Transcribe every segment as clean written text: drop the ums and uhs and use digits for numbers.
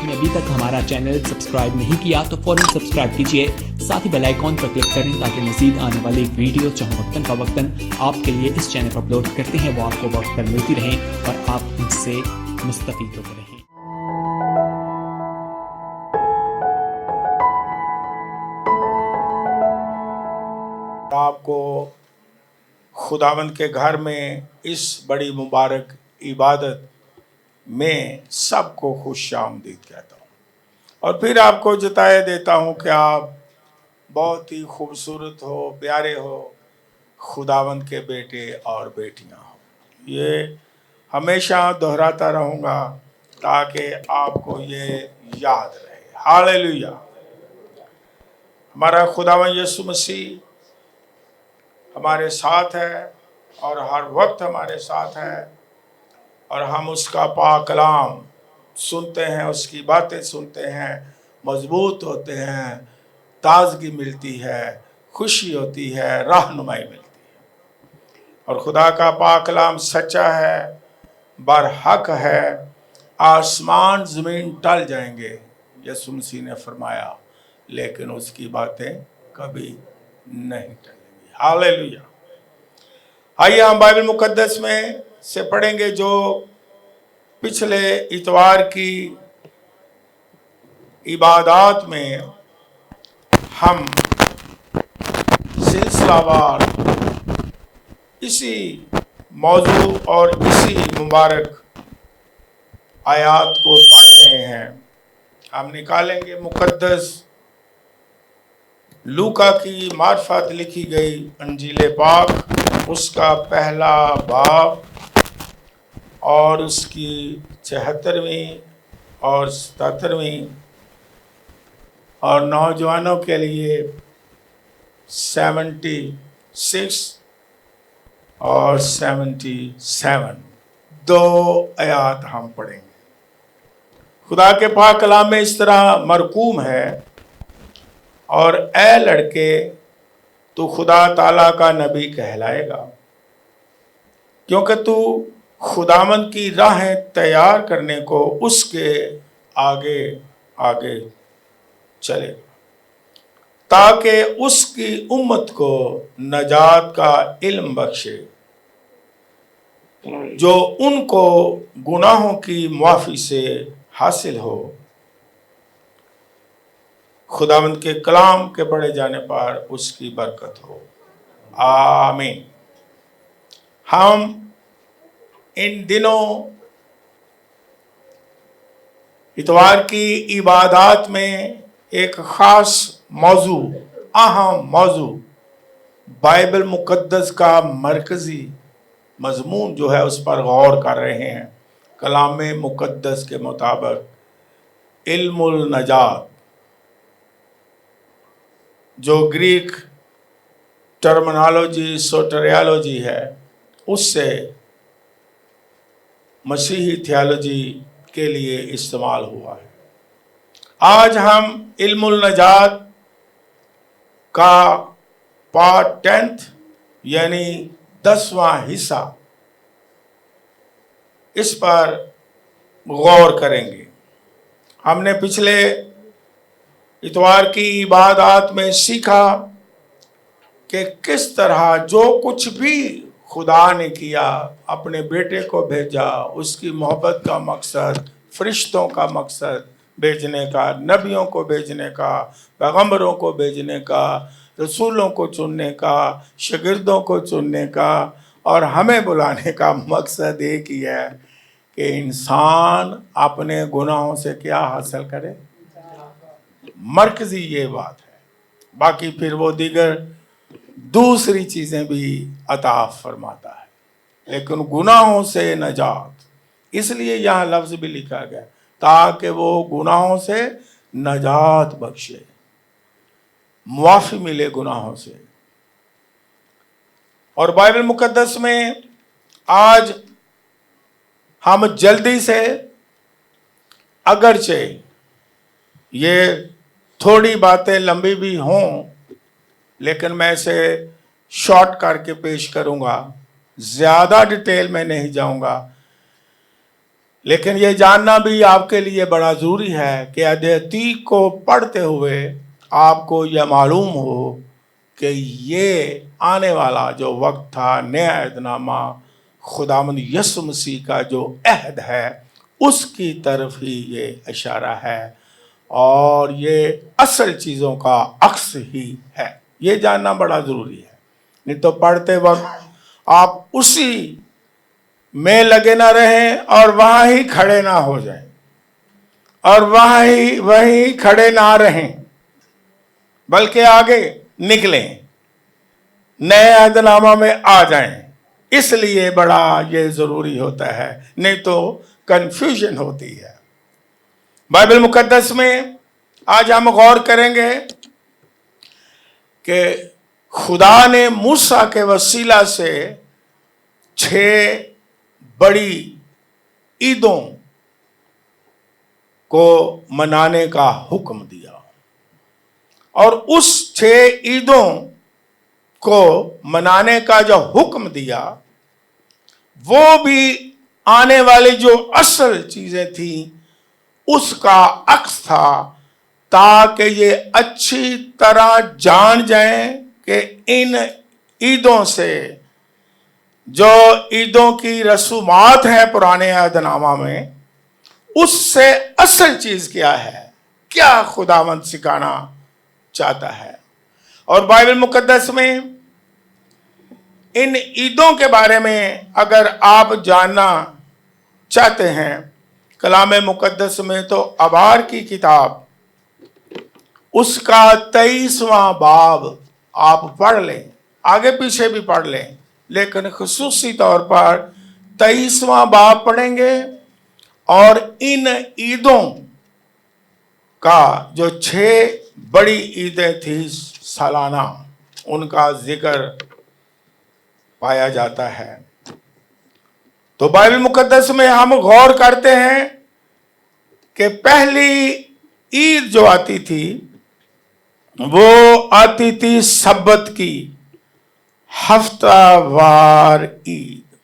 آپ نے ابھی تک ہمارا چینل سبسکرائب نہیں کیا تو فوراً سبسکرائب کیجئے، ساتھ ہی بیل آئیکن پر کلک کریں تاکہ مزید آنے والی ویڈیو چاہے وقتاً فوقتاً آپ کے لیے اس چینل پر اپلوڈ کرتے ہیں وہ آپ کو وقت پر ملتی رہیں اور آپ ان سے مستفید ہوتے رہیں۔ آپ کو خداوند کے گھر میں اس بڑی مبارک عبادت میں سب کو خوش آمدید کہتا ہوں، اور پھر آپ کو جتائے دیتا ہوں کہ آپ بہت ہی خوبصورت ہو، پیارے ہو، خداوند کے بیٹے اور بیٹیاں ہو۔ یہ ہمیشہ دہراتا رہوں گا تاکہ آپ کو یہ یاد رہے۔ ہاللیلویا۔ ہمارا خداوند یسوع مسیح ہمارے ساتھ ہے اور ہر وقت ہمارے ساتھ ہے، اور ہم اس کا پاک کلام سنتے ہیں، اس کی باتیں سنتے ہیں، مضبوط ہوتے ہیں، تازگی ملتی ہے، خوشی ہوتی ہے، رہنمائی ملتی ہے۔ اور خدا کا پاک کلام سچا ہے، برحق ہے۔ آسمان زمین ٹل جائیں گے، یسوع مسیح نے فرمایا، لیکن اس کی باتیں کبھی نہیں ٹلیں گی۔ ہاللیلویا۔ آئیے ہم بائبل مقدس میں سے پڑھیں گے جو پچھلے اتوار کی عبادات میں ہم سلسلہ وار اسی موضوع اور اسی مبارک آیات کو پڑھ رہے ہیں۔ ہم نکالیں گے مقدس لوکا کی معرفت لکھی گئی انجیل پاک، اس کا پہلا باب اور اس کی 76ویں اور 77ویں، اور نوجوانوں کے لیے 76 اور 77، دو آیات ہم پڑھیں گے۔ خدا کے پاک کلام میں اس طرح مرقوم ہے، اور اے لڑکے تو خدا تعالیٰ کا نبی کہلائے گا، کیونکہ تو خداوند کی راہیں تیار کرنے کو اس کے آگے آگے چلے گا، تاکہ اس کی امت کو نجات کا علم بخشے، جو ان کو گناہوں کی معافی سے حاصل ہو۔ خداوند کے کلام کے پڑھے جانے پر اس کی برکت ہو، آمین۔ ہم ان دنوں اتوار کی عبادات میں ایک خاص موضوع، اہم موضوع، بائبل مقدس کا مرکزی مضمون جو ہے اس پر غور کر رہے ہیں۔ کلام مقدس کے مطابق علم النجات، جو گریک ٹرمنالوجی سوٹریالوجی ہے، اس سے مسیحی تھیالوجی کے لیے استعمال ہوا ہے۔ آج ہم علم النجات کا پارٹ 10 یعنی 10واں حصہ اس پر غور کریں گے۔ ہم نے پچھلے اتوار کی عبادات میں سیکھا کہ کس طرح جو کچھ بھی خدا نے کیا، اپنے بیٹے کو بھیجا، اس کی محبت کا مقصد، فرشتوں کا مقصد بھیجنے کا، نبیوں کو بھیجنے کا، پیغمبروں کو بھیجنے کا، رسولوں کو چننے کا، شاگردوں کو چننے کا، اور ہمیں بلانے کا مقصد ایک ہی ہے کہ انسان اپنے گناہوں سے کیا حاصل کرے، مرکزی یہ بات ہے۔ باقی پھر وہ دیگر دوسری چیزیں بھی عطا فرماتا ہے، لیکن گناہوں سے نجات، اس لیے یہاں لفظ بھی لکھا گیا تاکہ وہ گناہوں سے نجات بخشے، معافی ملے گناہوں سے۔ اور بائبل مقدس میں آج ہم جلدی سے، اگرچہ یہ تھوڑی باتیں لمبی بھی ہوں، لیکن میں اسے شارٹ کر کے پیش کروں گا، زیادہ ڈیٹیل میں نہیں جاؤں گا۔ लेकिन ये जानना भी आपके लिए बड़ा ज़रूरी है कि अध्याय को पढ़ते हुए आपको यह मालूम हो कि ये आने वाला जो वक्त था, नया अहदनामा खुदावंद यीशु मसीह का जो अहद है उसकी तरफ ही ये इशारा है और ये असल चीज़ों का अक्स ही है। ये जानना बड़ा ज़रूरी है, नहीं तो पढ़ते वक्त आप उसी में लगे ना रहें और वहाँ ही खड़े ना हो जाएं और वहीं खड़े ना रहें, बल्कि आगे निकलें, नए अहदनामा में आ जाएं। इसलिए बड़ा ये ज़रूरी होता है, नहीं तो कंफ्यूजन होती है। बाइबल मुकद्दस में आज हम गौर करेंगे कि खुदा ने मूसा के वसीला से 6 बड़ी ईदों को मनाने का हुक्म दिया और उस 6 ईदों को मनाने का जो हुक्म दिया वो भी आने वाली जो असल चीजें थी उसका अक्स था, ताकि ये अच्छी तरह जान जाएं कि इन ईदों से, जो ईदों की रसूमात है पुराने अहदनामा में, उससे असल चीज क्या है, क्या खुदावंद सिखाना चाहता है। और बाइबल मुकद्दस में इन ईदों के बारे में अगर आप जानना चाहते हैं, कलाम मुकद्दस में तो अबार की किताब उसका 23वां बाब आप पढ़ लें, आगे पीछे भी पढ़ लें, लेकिन खुसूसी तौर पर 23वां बाब पढ़ेंगे और इन ईदों का जो 6 बड़ी ईदें थी सालाना, उनका जिक्र पाया जाता है। तो बाइबल मुकद्दस में हम गौर करते हैं कि पहली ईद जो आती थी वो आती थी सब्बत की, हफ्तावार ईद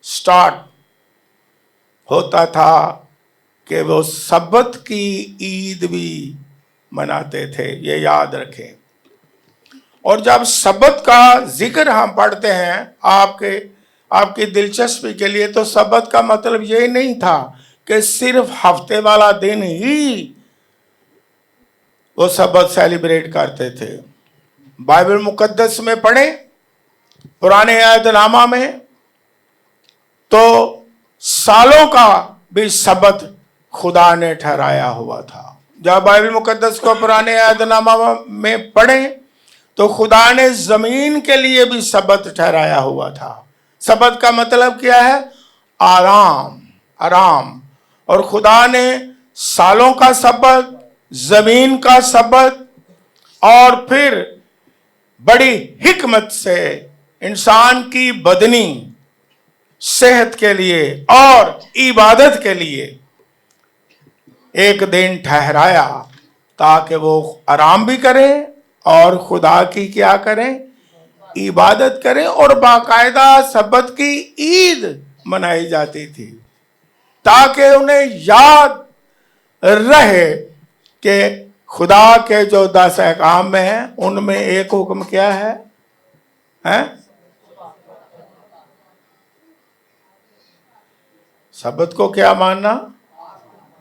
स्टार्ट होता था कि वो सब्बत की ईद भी मनाते थे, ये याद रखें। और जब सब्बत का जिक्र हम पढ़ते हैं आपकी दिलचस्पी के लिए, तो सब्बत का मतलब ये नहीं था कि सिर्फ हफ्ते वाला दिन ही वो सब्बत सेलिब्रेट करते थे। बाइबल मुकद्दस में पढ़ें पुराने अहदनामा में तो सालों का भी सब्बत खुदा ने ठहराया हुआ था। जब बाइबल मुकद्दस को पुराने अहदनामा में पढ़ें तो खुदा ने जमीन के लिए भी सब्बत ठहराया हुआ था। सब्बत का मतलब क्या है? आराम। और खुदा ने सालों का सब्बत, जमीन का सब्बत और फिर बड़ी हिकमत से इंसान की बदनी सेहत के लिए और इबादत के लिए एक दिन ठहराया, ताकि वो आराम भी करें और खुदा की क्या करें? इबादत करें। और बाकायदा सब्बत की ईद मनाई जाती थी ताकि उन्हें याद रहे कि खुदा के जो 10 अहकाम में है उनमें एक हुक्म क्या है? सब्बत को क्या मानना?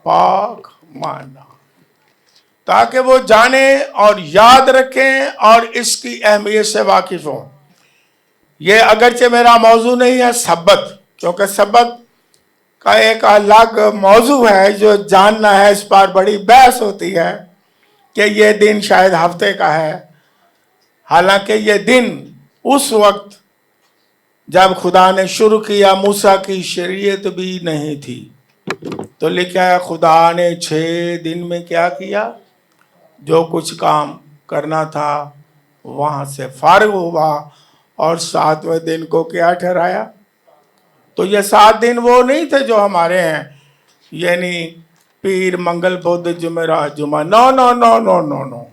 पाक मानना, ताकि वो जाने और याद रखें और इसकी अहमियत से वाकिफ हों। ये अगरचे मेरा मौजू नहीं है सब्बत, क्योंकि सब्बत का एक अलग मौजू है जो जानना है, इस पर बड़ी बहस होती है कि ये दिन शायद हफ्ते का है। हालांकि ये दिन उस वक्त जब खुदा ने शुरू किया, मूसा की शरीयत भी नहीं थी, तो लिखा है खुदा ने 6 दिन में क्या किया? जो कुछ काम करना था वहां से फारिग हुआ और 7वें दिन को क्या ठहराया? तो ये 7 दिन वो नहीं थे जो हमारे हैं, यानी पीर, मंगल, बुध, जुमेरात, जुमा। नो,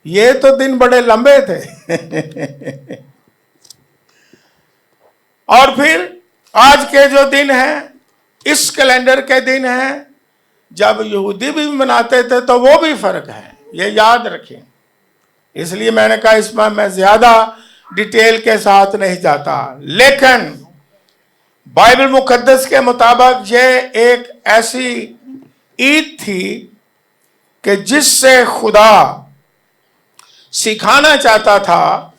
ये तो दिन बड़े लंबे थे। और फिर आज के जो दिन हैं इस कैलेंडर के दिन हैं जब यहूदी भी मनाते थे, तो वो भी फर्क है, ये याद रखें। इसलिए मैंने कहा इसमें मैं ज्यादा डिटेल के साथ नहीं जाता, लेकिन बाइबल मुकद्दस के मुताबिक ये एक ऐसी ईद थी कि जिससे खुदा सिखाना चाहता था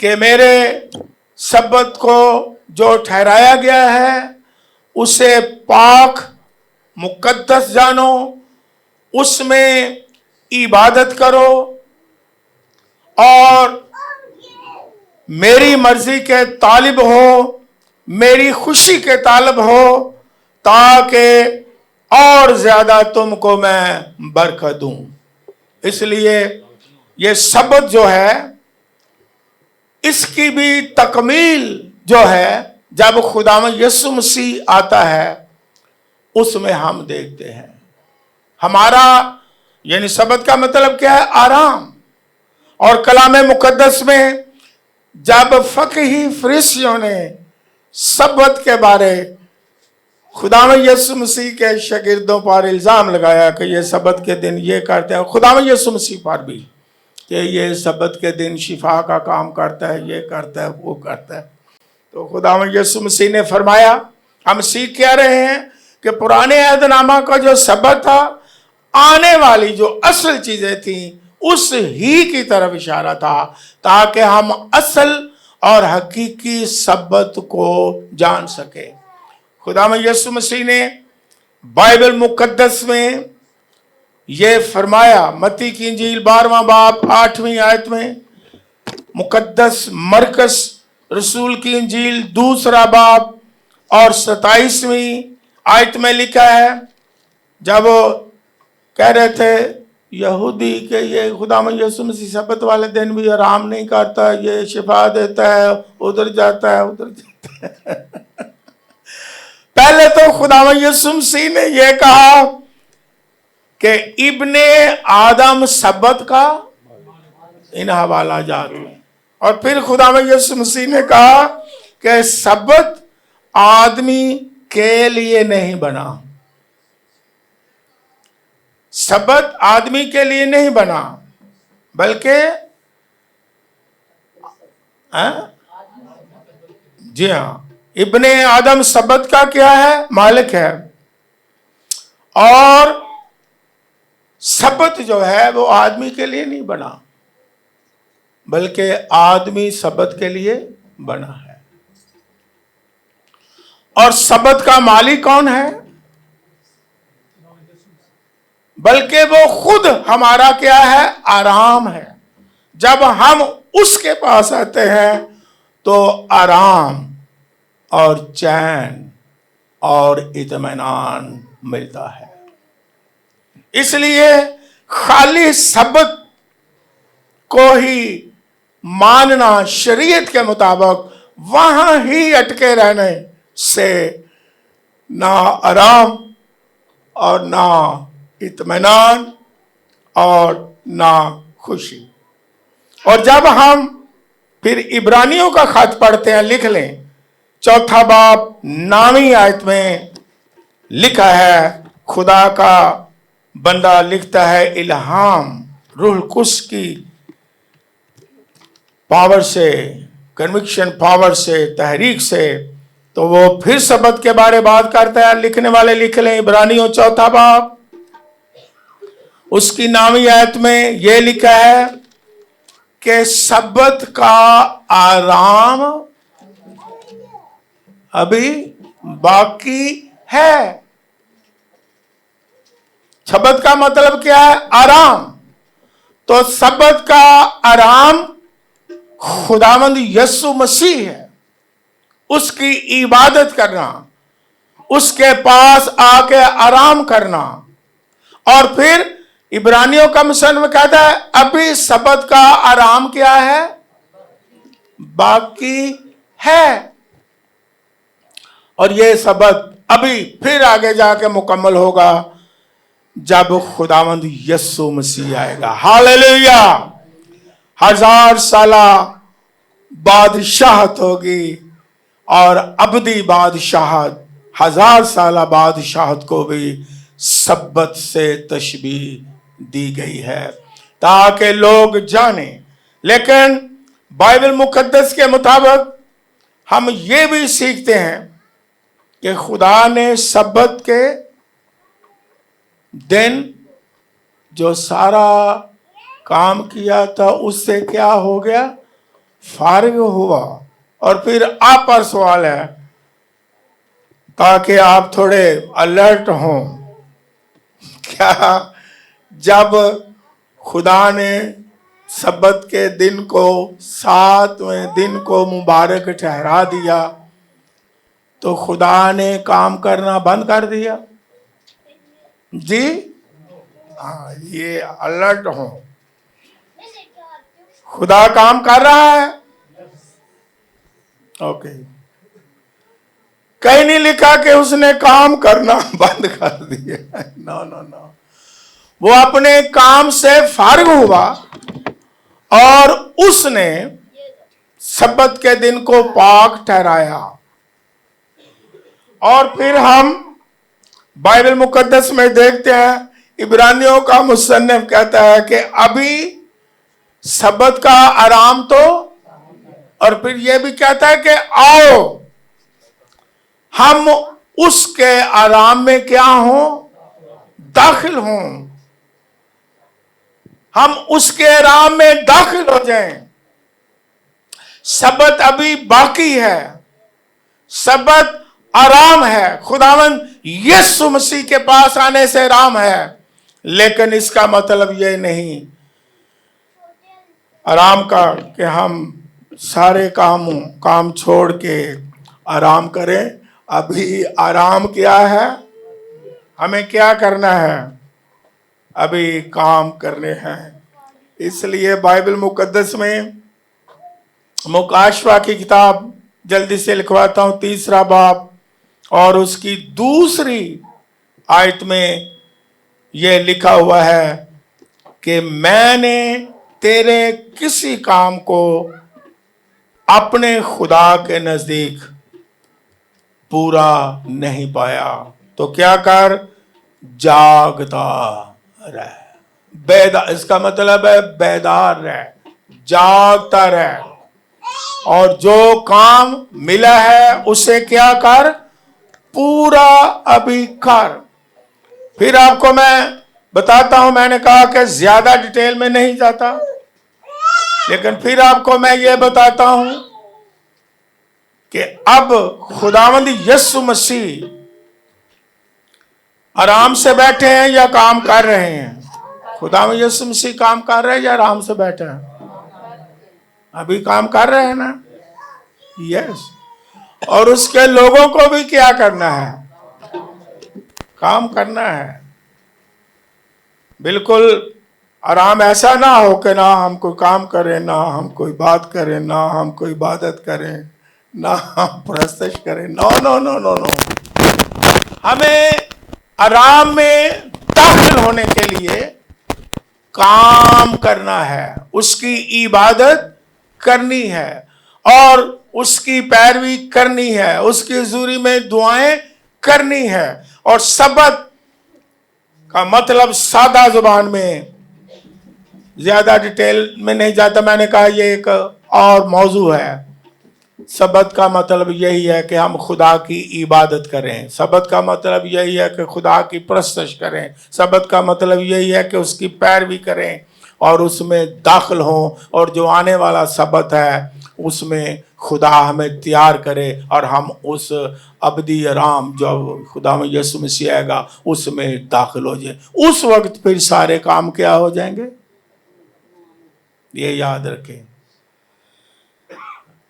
कि मेरे सब्बत को जो ठहराया गया है उसे पाक मुकद्दस जानो, उसमें इबादत करो और मेरी मर्जी के तालिब हो, मेरी खुशी के तालिब हो, ताकि और ज्यादा तुमको मैं बरकत दूं। इसलिए ये सब्त जो है इसकी भी तकमील जो है जब खुदावंद यीशु मसीह आता है उसमें हम देखते हैं। हमारा यानी सब्त का मतलब क्या है? आराम। और कलाम मुकद्दस में जब फकीही फरीसियों ने सब्त के बारे खुदावंद यीशु मसीह के शागिर्दों पर इल्जाम लगाया कि ये सब्त के दिन ये करते हैं, खुदावंद यीशु मसीह पर भी कि ये सब्त के दिन शिफा का काम करता है, ये करता है, वो करता है, तो खुदावंद यीशु मसीह ने फरमाया, हम सीख क्या रहे हैं कि पुराने अहदनामा का जो सब्त था, आने वाली जो असल चीजें थी उस ही की तरफ इशारा था, ताकि हम असल और हकीकी सब्त को जान सके। खुदावंद यीशु मसीह ने बाइबल मुकद्दस में ये फरमाया, मत्ती की इंजील 12वां बाब 8वीं आयत में, मुकद्दस मरकस रसूल की इंजील 2रा बाब और 27वीं आयत में लिखा है, जब वो कह रहे थे यहूदी के ये खुदावंद यीशु मसीह सब्त वाले दिन भी आराम नहीं करता, ये शिफा देता है, उधर जाता है, उधर जाता है। पहले तो खुदावंद यीशु मसीह ने ये कहा कि इब्ने आदम सब्त का इन हवाला जात में, और फिर खुदावंद यीशु मसीह ने कहा कि सब्त आदमी के लिए नहीं बना, सब्त आदमी के लिए नहीं बना, बल्कि जी हाँ, इब्ने आदम सब्त का क्या है? मालिक है। और सब्त जो है वो आदमी के लिए नहीं बना, बल्कि आदमी सब्त के लिए बना है। और सब्त का मालिक कौन है? बल्कि वो खुद हमारा क्या है? आराम है। जब हम उसके पास आते हैं तो आराम और चैन और इत्मीनान मिलता है। इसलिए खाली सब्त को ही मानना शरीयत के मुताबिक, वहां ही अटके रहने से ना आराम और ना इत्मीनान और ना खुशी। और जब हम फिर इब्रानियों का खत पढ़ते हैं, लिख लें 4 बाब 9वीं आयत में लिखा है, खुदा का बंदा लिखता है, इल्हाम रूह कुद्स की पावर से, कन्विक्शन पावर से, तहरीक से, तो वो फिर सब्त के बारे बात करता है। लिखने वाले लिख लें, इब्रानियों 4 बाब उसकी 9वीं आयत में यह लिखा है कि सब्त का आराम अभी बाकी है। सब्त का मतलब क्या है? आराम। तो सब्त का आराम खुदावंद यीशु मसीह है, उसकी इबादत करना, उसके पास आके आराम करना। और फिर इब्रानियों का मिशन में कहता है अभी सब्त का आराम क्या है? बाकी है। और ये सब्त अभी फिर आगे जाके मुकम्मल होगा जब खुदावंद यीशु मसीह आएगा। हालेलुया। 1000 साला बादशाहत होगी और अबदी बादशाहत 1000 साल बादशाहत को भी सब्बत से तशबीह दी गई है ताकि लोग जाने। लेकिन बाइबल मुकद्दस के मुताबिक हम ये भी सीखते हैं कि खुदा ने सब्बत के दिन जो सारा काम किया था उससे क्या हो गया, फारिग हुआ। और फिर आप पर सवाल है, ताकि आप थोड़े अलर्ट हों, क्या जब खुदा ने सब्बत के दिन को 7वें दिन को मुबारक ठहरा दिया तो खुदा ने काम करना बंद कर दिया? जी हाँ, ये अलर्ट हो। खुदा काम कर रहा है। ओके, कहीं नहीं लिखा कि उसने काम करना बंद कर दिया। नो नो नो, वो अपने काम से फारिग हुआ और उसने सब्बत के दिन को पाक ठहराया। और फिर हम बाइबल मुकद्दस में देखते हैं, इब्रानियों का मुसन्निफ कहता है कि अभी सब्बत का आराम तो, और फिर यह भी कहता है कि आओ हम उसके आराम में क्या हों, दाखिल हों। हम उसके आराम में दाखिल हो जाएं। सब्बत अभी बाकी है, सब्बत आराम है। खुदावंद यीशु मसीह के पास आने से आराम है, लेकिन इसका मतलब ये नहीं आराम का कि हम सारे काम छोड़ के आराम करें। अभी आराम क्या है, हमें क्या करना है, अभी काम करने हैं। इसलिए बाइबल मुकद्दस में मुकाशवा की किताब जल्दी से लिखवाता हूं, 3 बाब और उसकी 2 आयत में यह लिखा हुआ है कि मैंने तेरे किसी काम को अपने खुदा के नजदीक पूरा नहीं पाया तो क्या कर, जागता रह, बेदार। इसका मतलब है बेदार रह, जागता रह, और जो काम मिला है उसे क्या कर, पूरा अभी कर। फिर आपको मैं बताता हूं, मैंने कहा कि ज्यादा डिटेल में नहीं जाता, लेकिन फिर आपको मैं ये बताता हूं कि अब खुदावंद यीशु मसीह आराम से बैठे हैं या काम कर रहे हैं? खुदावंद यीशु मसीह काम कर रहे हैं या आराम से बैठे हैं? अभी काम कर रहे हैं ना? यस। और उसके लोगों को भी क्या करना है, काम करना है। बिल्कुल आराम ऐसा ना हो कि ना हम कोई काम करें, ना हम कोई बात करें, ना हम कोई इबादत करें, ना हम प्रस्तश करें। No no no no no, हमें आराम में दाखिल होने के लिए काम करना है, उसकी इबादत करनी है और उसकी पैरवी करनी है, उसकी हुजूरी में दुआएं करनी है। और सब्बत का मतलब सादा जुबान में, ज्यादा डिटेल में नहीं जाता, मैंने कहा ये एक और मौजू है। सब्बत का मतलब यही है कि हम खुदा की इबादत करें। सब्बत का मतलब यही है कि खुदा की प्रस्तश करें। सब्बत का मतलब यही है कि उसकी पैरवी करें और उसमें दाखिल हों, और जो आने वाला सब्बत है उसमें खुदा हमें तैयार करे और हम उस अबदी आराम जो खुदा में यीशु मसीह आएगा उसमें दाखिल हो जाए। उस वक्त फिर सारे काम क्या हो जाएंगे, ये याद रखें।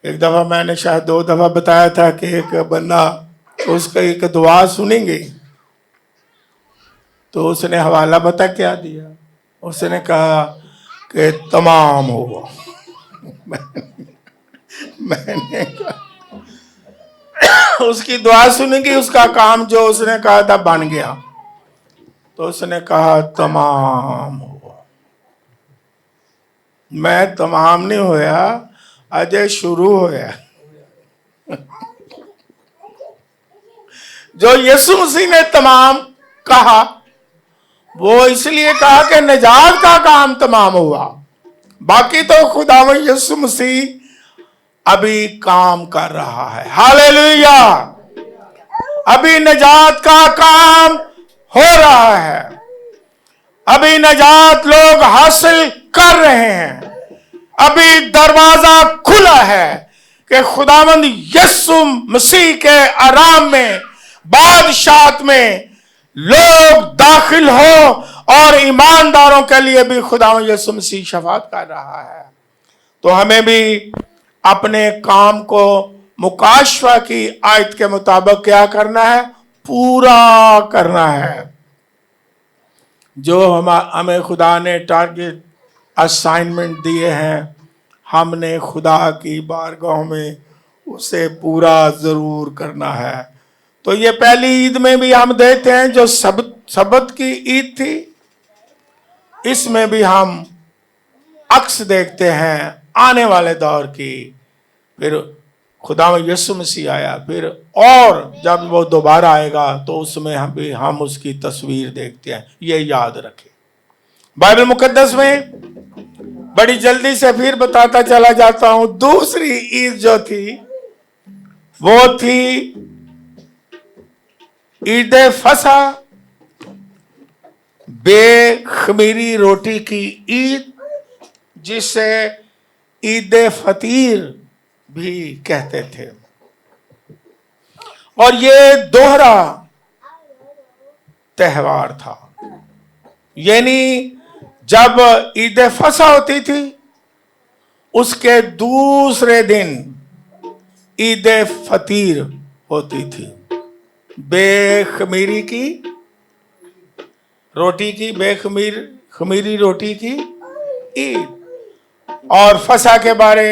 एक दफा मैंने शायद 2 दफा बताया था कि एक बंदा, उसका एक दुआ सुनेंगे तो उसने हवाला बता क्या दिया, उसने कहा कि तमाम हुआ। मैंने कहा उसकी दुआ सुनेंगी, उसका काम जो उसने कहा था बन गया, तो उसने कहा तमाम हुआ। मैं तमाम नहीं होया, अजय शुरू होया। जो यीशु मसीह ने तमाम कहा, वो इसलिए कहा कि निजात का काम तमाम हुआ। बाकी तो खुदावंद यीशु मसीह अभी काम कर रहा है। हालेलुया। अभी निजात का काम हो रहा है, अभी निजात लोग हासिल कर रहे हैं। अभी दरवाजा खुला है कि खुदावंद यीशु मसीह के आराम में, बादशाहत में लोग दाखिल हो, और ईमानदारों के लिए भी खुदावंद यीशु मसीह शफाअत कर रहा है। तो हमें भी अपने काम को मुकाशवा की आयत के मुताबिक क्या करना है? पूरा करना है। जो हमें खुदा ने टारगेट असाइनमेंट दिए हैं, हमने खुदा की बारगाह में उसे पूरा जरूर करना है। तो ये पहली ईद में भी हम देते हैं जो सबत की ईद थी, इसमें भी हम अक्स देखते हैं आने वाले दौर की। फिर खुदा में यीशु मसीह आया, फिर और जब वो दोबारा आएगा तो उसमें हम उसकी तस्वीर देखते हैं। ये याद रखें। बाइबल मुकद्दस में बड़ी जल्दी से फिर बताता चला जाता हूं। दूसरी ईद जो थी वो थी ईद फसा, बेखमीरी रोटी की ईद, जिसे ईद फतीर भी कहते थे। और ये दोहरा त्योहार था, यानी जब ईद फसा होती थी उसके दूसरे दिन ईद फतीर होती थी। बेखमीरी की रोटी की, खमीरी रोटी की ईद। और फसा के बारे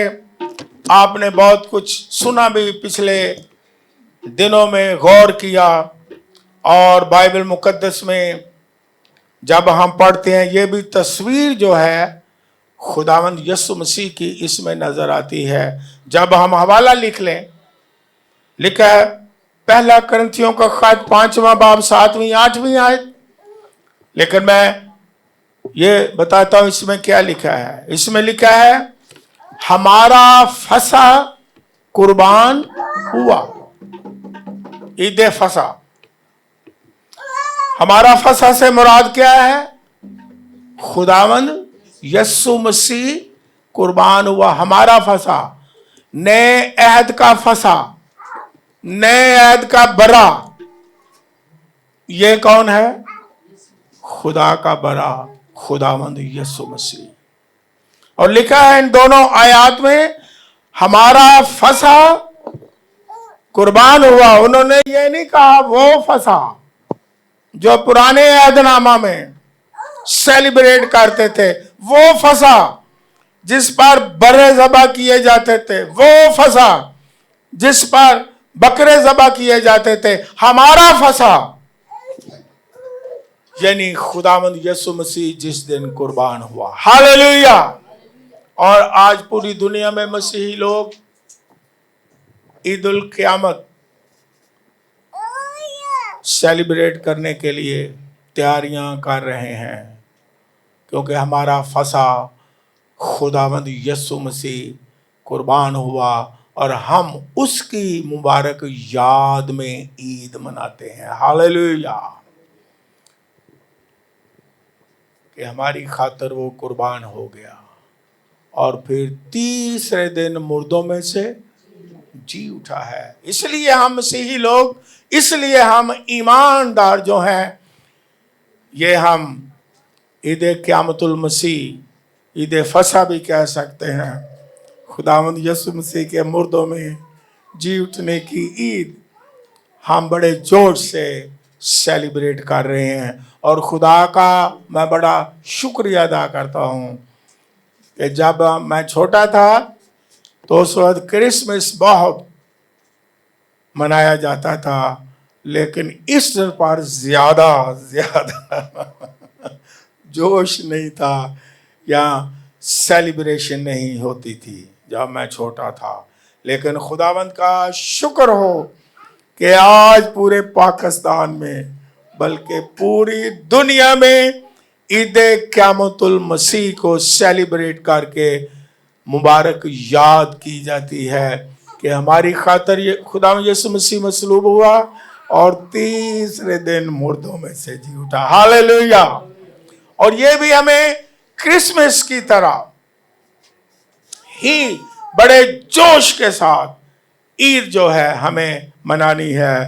आपने बहुत कुछ सुना भी, पिछले दिनों में गौर किया। और बाइबल मुकद्दस में जब हम पढ़ते हैं, ये भी तस्वीर जो है खुदावंद यीशु मसीह की इसमें नजर आती है। जब हम हवाला लिख लें, लिखा है पहला करंथियों का खत 5वां बाब 7वीं 8वीं आयत। लेकिन मैं ये बताता हूं इसमें क्या लिखा है। इसमें लिखा है हमारा फसा कुर्बान हुआ। ईद फसा, हमारा फसा से मुराद क्या है? खुदावंद यीशु मसीह कुर्बान हुआ। हमारा फसा, नए अहद का फसा, नए अहद का बरा। ये कौन है? खुदा का बरा, खुदावंद यीशु मसीह। और लिखा है इन दोनों आयात में हमारा फसा कुर्बान हुआ। उन्होंने ये नहीं कहा वो फसा जो पुराने अहदनामा में सेलिब्रेट करते थे, वो फसा जिस पर बकरे ज़बह किए जाते थे, वो फसा जिस पर बकरे ज़बह किए जाते थे। हमारा फसा यानी खुदावंद यीशु मसीह जिस दिन कुर्बान हुआ। हालेलुया। और आज पूरी दुनिया में मसीही लोग ईद उल क़यामत सेलिब्रेट करने के लिए तैयारियां कर रहे हैं, क्योंकि हमारा फसा खुदावंद यीशु मसीह कुर्बान हुआ और हम उसकी मुबारक याद में ईद मनाते हैं। हालेलुया। कि हमारी खातिर वो कुर्बान हो गया और फिर तीसरे दिन मुर्दों में से जी उठा है। इसलिए हम मसीही लोग, इसलिए हम ईमानदार जो हैं, ये हम ईद क़यामतुल मसीह, ईद फसा भी कह सकते हैं, खुदावंद यीशु मसीह के मुर्दों में जी उठने की ईद हम बड़े जोर से सेलिब्रेट कर रहे हैं। और खुदा का मैं बड़ा शुक्रिया अदा करता हूँ कि जब मैं छोटा था तो उस वक्त क्रिसमस बहुत मनाया जाता था, लेकिन इस पर ज़्यादा जोश नहीं था या सेलिब्रेशन नहीं होती थी जब मैं छोटा था। लेकिन खुदावंद का शुक्र हो کہ آج پورے پاکستان میں بلکہ پوری دنیا میں عید قیامت المسیح کو سیلیبریٹ کر کے مبارک یاد کی جاتی ہے کہ ہماری خاطر یہ خدا یسوع مسیح مصلوب ہوا اور تیسرے دن مردوں میں سے جی اٹھا. ہاللیلویا. اور یہ بھی ہمیں کرسمس کی طرح ہی بڑے جوش کے ساتھ عید جو ہے ہمیں منانی ہے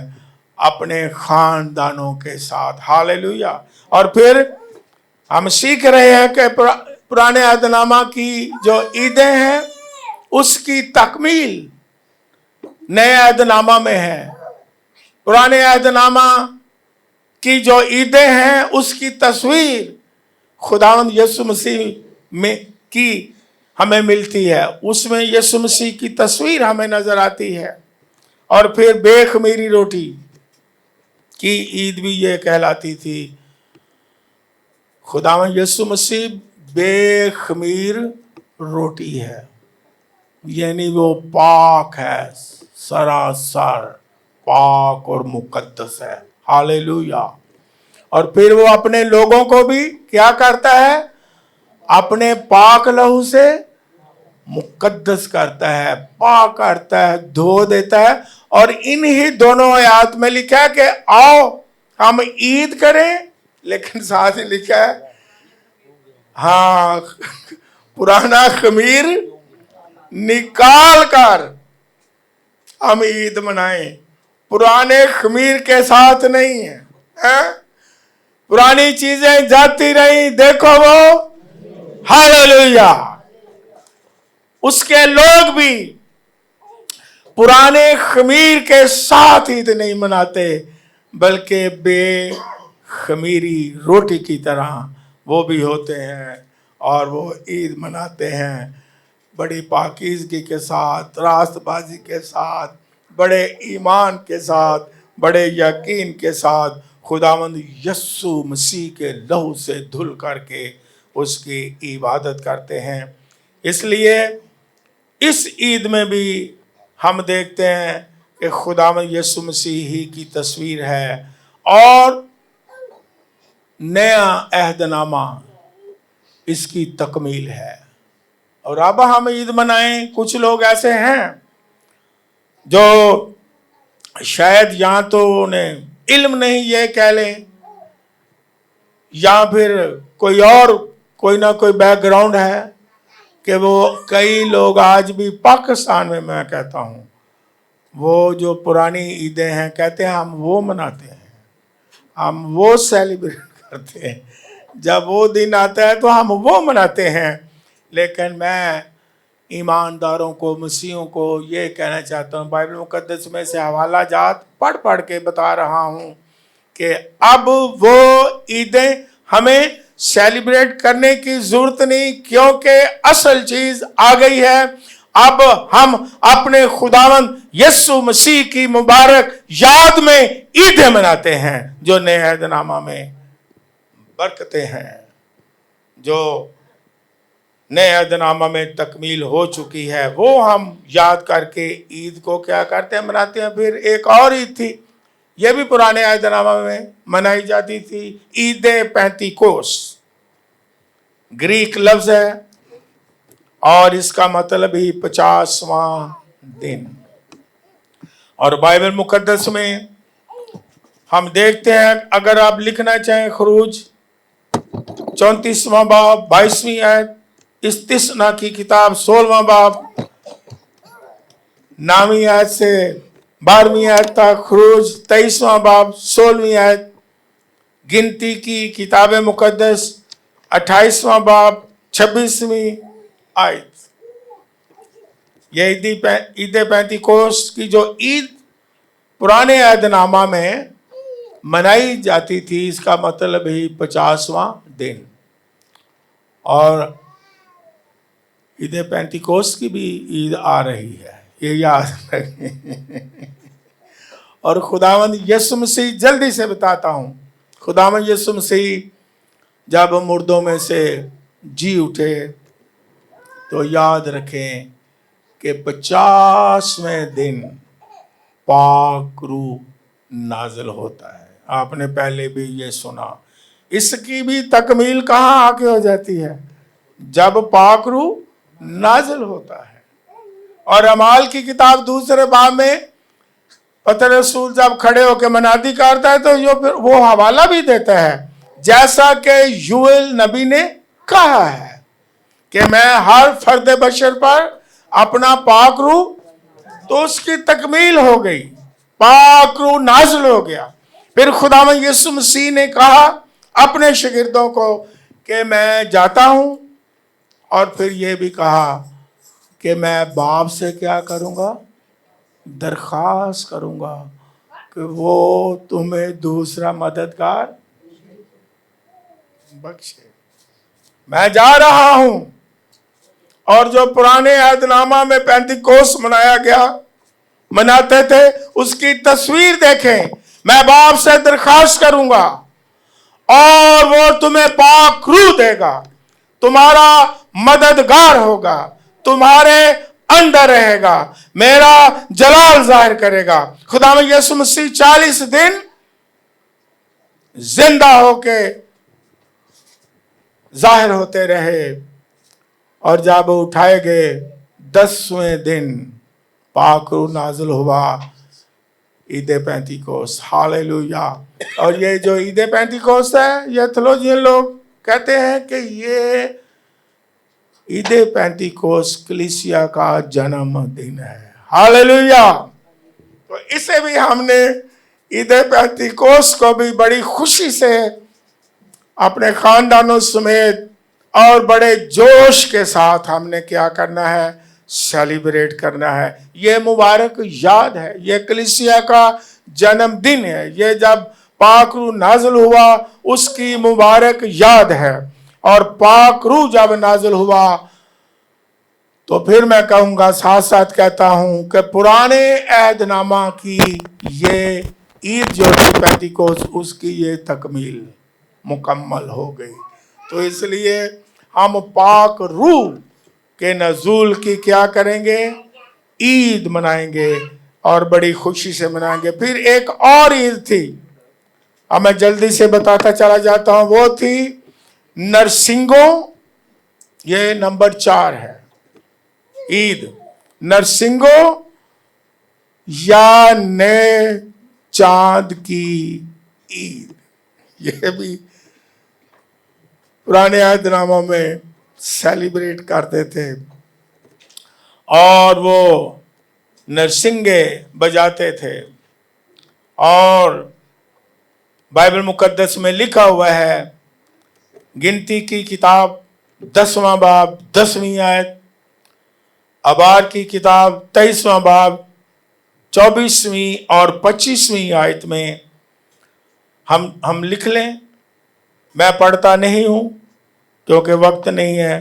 اپنے خاندانوں کے ساتھ. ہاللیلویا. اور پھر ہم سیکھ رہے ہیں کہ پرانے عہد نامہ کی جو عیدیں ہیں اس کی تکمیل نئے عہد نامہ میں ہے. پرانے عہد نامہ کی جو عیدیں ہیں اس کی تصویر خداوند یسوع مسیح میں کی ہمیں ملتی ہے. اس میں یسوع مسیح کی تصویر ہمیں نظر آتی ہے. اور پھر بے خمیری روٹی کی عید بھی یہ کہلاتی تھی. خداوند یسوع مسیح بے خمیر روٹی ہے، یعنی وہ پاک ہے، سراسر پاک اور مقدس ہے. ہاللیلویا. اور پھر وہ اپنے لوگوں کو بھی کیا کرتا ہے؟ اپنے پاک لہو سے مقدس کرتا ہے، پاک کرتا ہے، دھو دیتا ہے. اور انہی دونوں آیات میں لکھا ہے کہ آؤ ہم عید کریں، لیکن ساتھ ہی لکھا ہے ہاں پرانا خمیر نکال کر ہم عید منائیں. پرانے خمیر کے ساتھ نہیں ہے. پرانی چیزیں جاتی رہیں، دیکھو وہ ہاللیلویا. اس کے لوگ بھی پرانے خمیر کے ساتھ عید نہیں مناتے بلکہ بے خمیری روٹی کی طرح وہ بھی ہوتے ہیں اور وہ عید مناتے ہیں بڑی پاکیزگی کے ساتھ، راست بازی کے ساتھ، بڑے ایمان کے ساتھ، بڑے یقین کے ساتھ خداوند یسوع مسیح کے لہو سے دھل کر کے اس کی عبادت کرتے ہیں. اس لیے اس عید میں بھی ہم دیکھتے ہیں کہ خداوند یسوع مسیح ہی کی تصویر ہے اور نیا عہد نامہ اس کی تکمیل ہے. اور اب ہم عید منائیں. کچھ لوگ ایسے ہیں جو شاید یا تو انہیں علم نہیں یہ کہہ لیں یا پھر کوئی نہ کوئی بیک گراؤنڈ ہے کہ وہ کئی لوگ آج بھی پاکستان میں کہتا ہوں وہ جو پرانی عیدیں ہیں کہتے ہیں ہم وہ مناتے ہیں، ہم وہ سیلیبریٹ کرتے ہیں، جب وہ دن آتا ہے تو ہم وہ مناتے ہیں. لیکن میں ایمانداروں کو، مسیحوں کو یہ کہنا چاہتا ہوں، بائبل مقدس میں سے حوالہ جات پڑھ کے بتا رہا ہوں کہ اب وہ عیدیں ہمیں سیلیبریٹ کرنے کی ضرورت نہیں، کیونکہ اصل چیز آ گئی ہے. اب ہم اپنے خداوند یسوع مسیح کی مبارک یاد میں عیدیں مناتے ہیں جو نئے عہد نامہ میں برکتیں ہیں، جو نئے عہد نامہ میں تکمیل ہو چکی ہے، وہ ہم یاد کر کے عید کو کیا کرتے ہیں؟ مناتے ہیں. پھر ایک اور عید تھی، یہ بھی پرانے عہد نامہ میں منائی جاتی تھی، عید پینتیکوس. گریک لفظ ہے اور اس کا مطلب ہی 50واں دن. اور بائبل مقدس میں ہم دیکھتے ہیں، اگر آپ لکھنا چاہیں خروج 34واں باب 22ویں آیت، استثنا کی کتاب 16واں باب 9ویں آیت سے 12ویں آیت تک، خروج 23واں باب 16ویں آیت، گنتی کی کتاب مقدس 28واں باب 26ویں آیت. یہ عید پینتیکوس کی جو عید پرانے عہد نامہ میں منائی جاتی تھی، اس کا مطلب ہی 50واں دن. اور عید پینتیکوس کی بھی عید آ رہی ہے، یہ یاد رکھیں. اور خداوند یسوع مسیح، جلدی سے بتاتا ہوں، خداوند یسوع مسیح جب مردوں میں سے جی اٹھے تو یاد رکھیں کہ 50ویں دن पाक रूह नाजिल होता है। आपने पहले भी ये सुना। इसकी भी तकमील कहाँ आके हो जाती है? जब पाक रूह नाजिल होता है। और अमाल की किताब दूसरे बाब में पतरस रसूल जब खड़े होकर मनादी करता है तो जो फिर वो हवाला भी देता है, जैसा कि यूएल नबी ने कहा है कि मैं हर फर्द बशर पर अपना पाक रूह, तो उसकी तकमील हो गई, पाक रूह नाजिल हो गया। फिर खुदावंद यीशु मसीह ने कहा अपने शागिर्दों को कि मैं जाता हूं, और फिर ये भी कहा कि मैं बाप से क्या करूंगा? दरखास्त करूंगा कि वो तुम्हें दूसरा मददगार बख्शे। मैं जा रहा हूं। और जो पुराने अहदनामा में पेंतिकोस्त मनाया गया, मनाते थे, उसकी तस्वीर देखें। मैं बाप से दरखास्त करूंगा और वो तुम्हें पाक रूह देगा, तुम्हारा मददगार होगा, तुम्हारे अंदर रहेगा, मेरा जलाल जाहिर करेगा। खुदावंद यीशु मसीह 40 दिन जिंदा होके जाहिर होते रहे, और जब उठाए गए 10वें दिन पाक रूह नाजिल हुआ, ईद पेंतिकोस्त। हालेलुया। और ये जो ईद पेंतिकोस्त है, ये थियोलॉजियन लोग कहते हैं कि ये ईद पेंतिकोस्त कलीसिया का जन्मदिन है। हालेलुया। तो इसे भी हमने ईद पेंतिकोस्त को भी बड़ी खुशी से अपने खानदानों समेत और बड़े जोश के साथ हमने क्या करना है? सेलिब्रेट करना है। ये मुबारक याद है, ये कलीसिया का जन्मदिन है, ये जब पाक रूह नाजिल हुआ उसकी मुबारक याद है। और पाक रूह जब नाजिल हुआ तो फिर मैं कहूंगा, साथ साथ कहता हूं कि पुराने अहदनामा की ये ईद जो थी पेंतिकोस्त, उसकी ये तकमील मुकम्मल हो गई। तो इसलिए हम पाक रूह के नज़ूल की क्या करेंगे? ईद मनाएंगे और बड़ी खुशी से मनाएंगे। फिर एक और ईद थी, अब मैं जल्दी से बताता चला जाता हूं, वो थी नरसिंगों। ये नंबर 4 है, ईद नरसिंगों या नए चांद की ईद। ये भी पुराने अहदनामा में सेलिब्रेट करते थे, और वो नरसिंगे बजाते थे। और बाइबल मुकद्दस में लिखा हुआ है, गिनती की किताब 10वां बाब 10वीं आयत, अबार की किताब 23वां बाब 24वीं और 25वीं आयत में हम लिख लें। मैं पढ़ता नहीं हूं क्योंकि वक्त नहीं है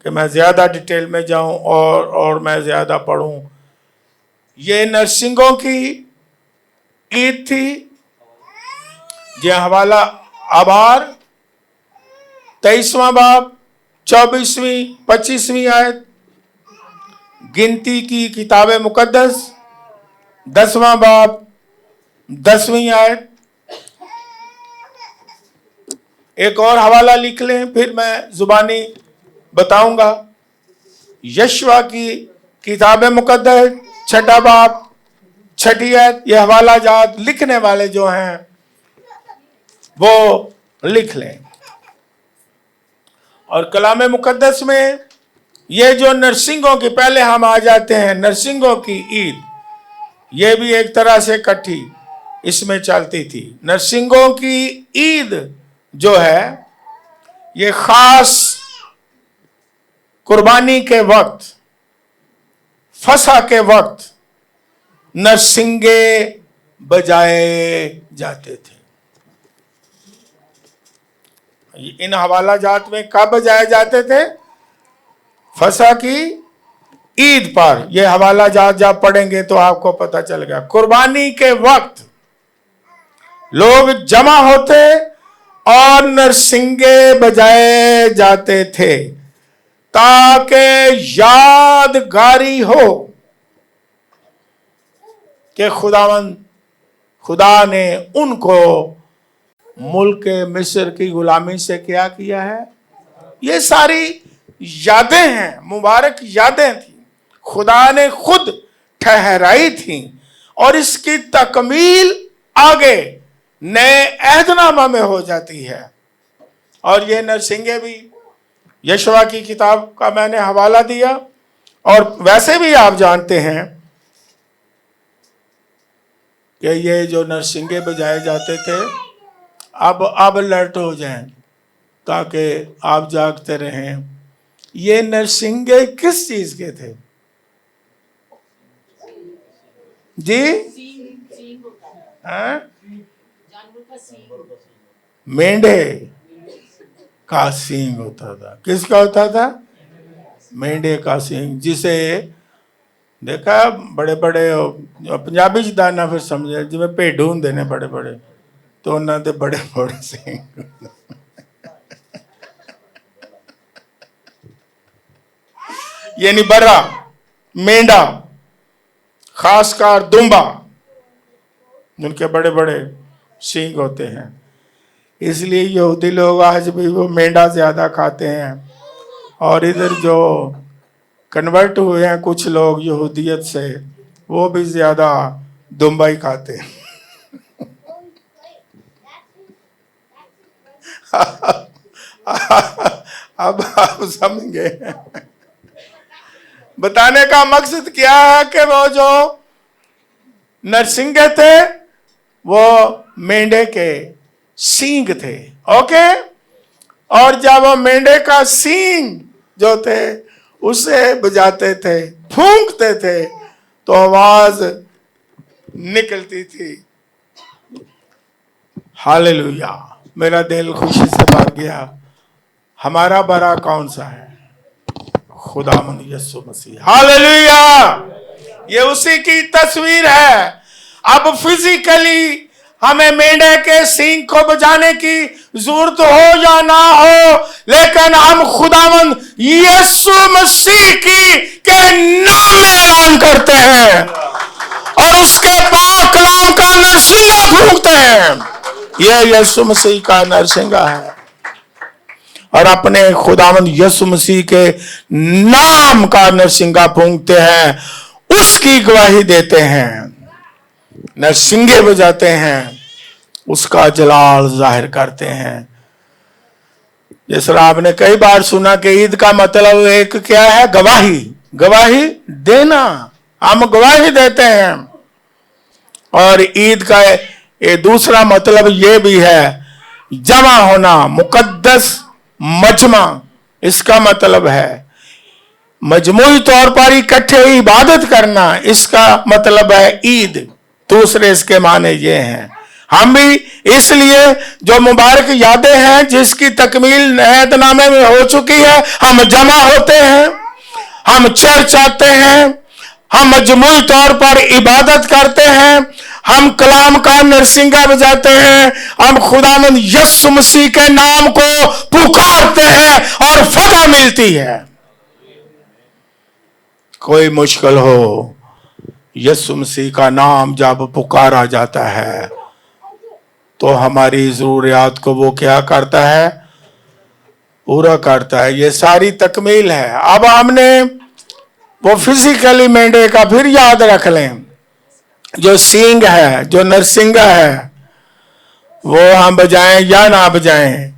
कि मैं ज़्यादा डिटेल में जाऊं और मैं ज़्यादा पढ़ूं। ये नरसिंगों की ईद थी। ये हवाला अबार 23वां बाब 24वीं 25वीं आयत, गिनती की किताब मुकद्दस 10वां बाब 10वीं आयत। एक और हवाला लिख लें, फिर मैं जुबानी बताऊंगा। यशवा की किताब मुकद्दस 6 बाब 6 आयत। ये हवाला जात लिखने वाले जो हैं वो लिख लें। और कलाम मुकद्दस में ये जो नरसिंगों की, पहले हम आ जाते हैं नरसिंगों की ईद, ये भी एक तरह से इकट्ठी इसमें चलती थी। नरसिंगों की ईद जो है, ये खास कुर्बानी के वक्त, फसा के वक्त नरसिंगे बजाए जाते थे। इन हवाला जात में कब बजाए जाते थे? फसा की ईद पर। यह हवाला जात जब पढ़ेंगे तो आपको पता चलेगा। कुर्बानी के वक्त लोग जमा होते और नरसिंगे बजाए जाते थे ताकि यादगारी हो कि खुदा ने उनको मुल्क मिस्र की गुलामी से क्या किया है। ये सारी यादें हैं, मुबारक यादें थी, खुदा ने खुद ठहराई थी, और इसकी तकमील आगे नए अहदनामा में हो जाती है। और ये नरसिंगे भी यशवा की किताब का मैंने हवाला दिया, और वैसे भी आप जानते हैं कि ये जो नरसिंगे बजाए जाते थे अब अलर्ट हो जाएं ताकि आप जागते रहें। ये नरसिंगे किस चीज के थे जी? मेंढे का सींग होता था। किसका होता था? मेंढे का सींग, जिसे देखा बड़े बड़े पंजाबी च दाना फिर समझे जिवें भेडू हुंदे ने बड़े बड़े, तो उन्हां दे बड़े बड़े सींग। यानी बर्रा, मेंढा, खासकर दुम्बा, उनके बड़े बड़े सींग होते हैं। इसलिए यहूदी लोग आज भी वो मेंढा ज्यादा खाते हैं, और इधर जो कन्वर्ट हुए हैं कुछ लोग यहूदियत से, वो भी ज्यादा दुम्बा ही खाते हैं। अब आप समझ गए। बताने का मकसद क्या है कि वो जो नरसिंगे थे वो मेंढे के सींग थे। ओके, और जब वो मेंढे का सींग जो थे उसे बजाते थे, फूंकते थे, तो आवाज निकलती थी। हालेलुया, मेरा दिल खुशी से भर गया। हमारा बड़ा कौन सा है? खुदावंद यीशु मसीह। हालेलुया, ये उसी की तस्वीर है। अब फिजिकली हमें मेंढे के सींग को बजाने की जरूरत हो या ना हो, लेकिन हम खुदावंद यीशु मसीह के नाम में ऐलान करते हैं और उसके पाक कलाम का नरसिंगा फूंकते हैं। यह यीशु मसीह का नरसिंगा है, और अपने खुदावंद यीशु मसीह के नाम का नरसिंगा फूंकते हैं, उसकी गवाही देते हैं, नरसिंगे बजाते हैं, उसका जलाल जाहिर करते हैं। जिस तरह आपने कई बार सुना कि ईद का मतलब एक क्या है? गवाही, गवाही देना। हम गवाही देते हैं। और ईद का ये दूसरा मतलब ये भी है, जमा होना, मुकद्दस मजमा, इसका मतलब है मजमूई तौर पर इकट्ठे इबादत करना, इसका मतलब है ईद। दूसरे इसके माने ये हैं। हम भी इसलिए जो मुबारक यादें हैं जिसकी तकमील अहदनामे में हो चुकी है, हम जमा होते हैं, हम चर्च आते हैं, हम मजमूई तौर पर इबादत करते हैं, हम कलाम का नरसिंगा बजाते हैं, हम खुदावंद यीशु मसीह के नाम को पुकारते हैं और फतह मिलती है। कोई मुश्किल हो, यीशु मसीह का नाम जब पुकारा जाता है तो हमारी जरूरियात को वो क्या करता है? पूरा करता है। ये सारी तकमील है। अब हमने वो फिजिकली मेंढे का फिर याद रख लें, जो सींग है, जो नरसिंगा है, वो हम बजाएं या ना बजाएं,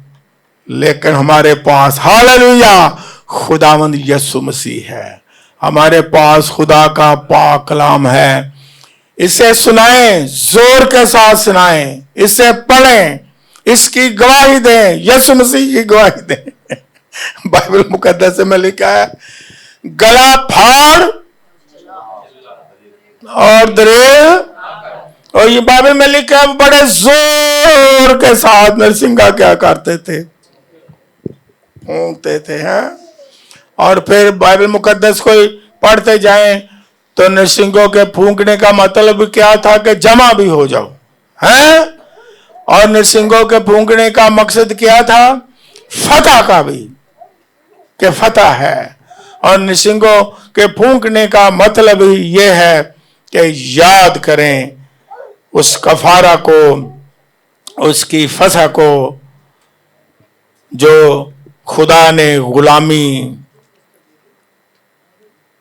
लेकिन हमारे पास हालेलुया खुदावंद यीशु मसीह है। हमारे पास खुदा का पाक कलाम है। इसे सुनाएं, जोर के साथ सुनाएं, इसे पढ़ें, इसकी गवाही दें, यीशु मसीह की गवाही दें। बाइबल मुकद्दस में लिखा है, गला फाड़ और दरेल, और ये बाइबल में लिखा है बड़े जोर के साथ नरसिंगा क्या करते थे? फूंकते थे। हैं? और फिर बाइबल मुकद्दस को पढ़ते जाएं तो नरसिंगों के फूंकने का मतलब क्या था? कि जमा भी हो जाओ। हैं? और नरसिंगों के फूंकने का मकसद क्या था? फतह का भी, कि फतह है। और नरसिंगों के फूंकने का मतलब ही यह है کہ याद करें उस कफारा को, उसकी फसह को जो खुदा ने गुलामी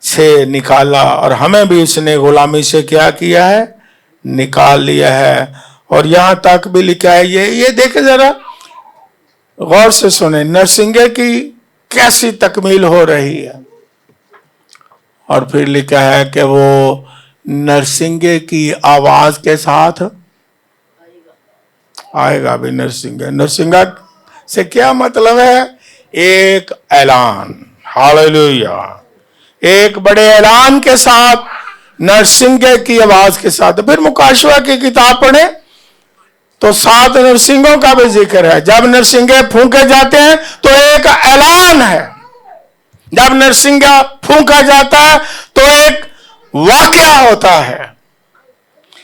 से निकाला, और हमें भी उसने गुलामी से क्या किया है, निकाल लिया है। और यहां तक भी लिखा है, ये देखे जरा, गौर से सुने, नरसिंगे की कैसी तकमील हो रही है। और फिर लिखा है कि वो नरसिंगे की आवाज के साथ आएगा भी नरसिंगा। नरसिंगा से क्या मतलब है? एक ऐलान, हालेलुया, एक बड़े ऐलान के साथ, नरसिंगे की आवाज के साथ। फिर मुकाशवा की किताब पढ़े तो 7 नरसिंगों का भी जिक्र है। जब नरसिंगे फूंके जाते हैं तो एक ऐलान है, जब नरसिंगा फूंका जाता है तो एक वाकया होता है,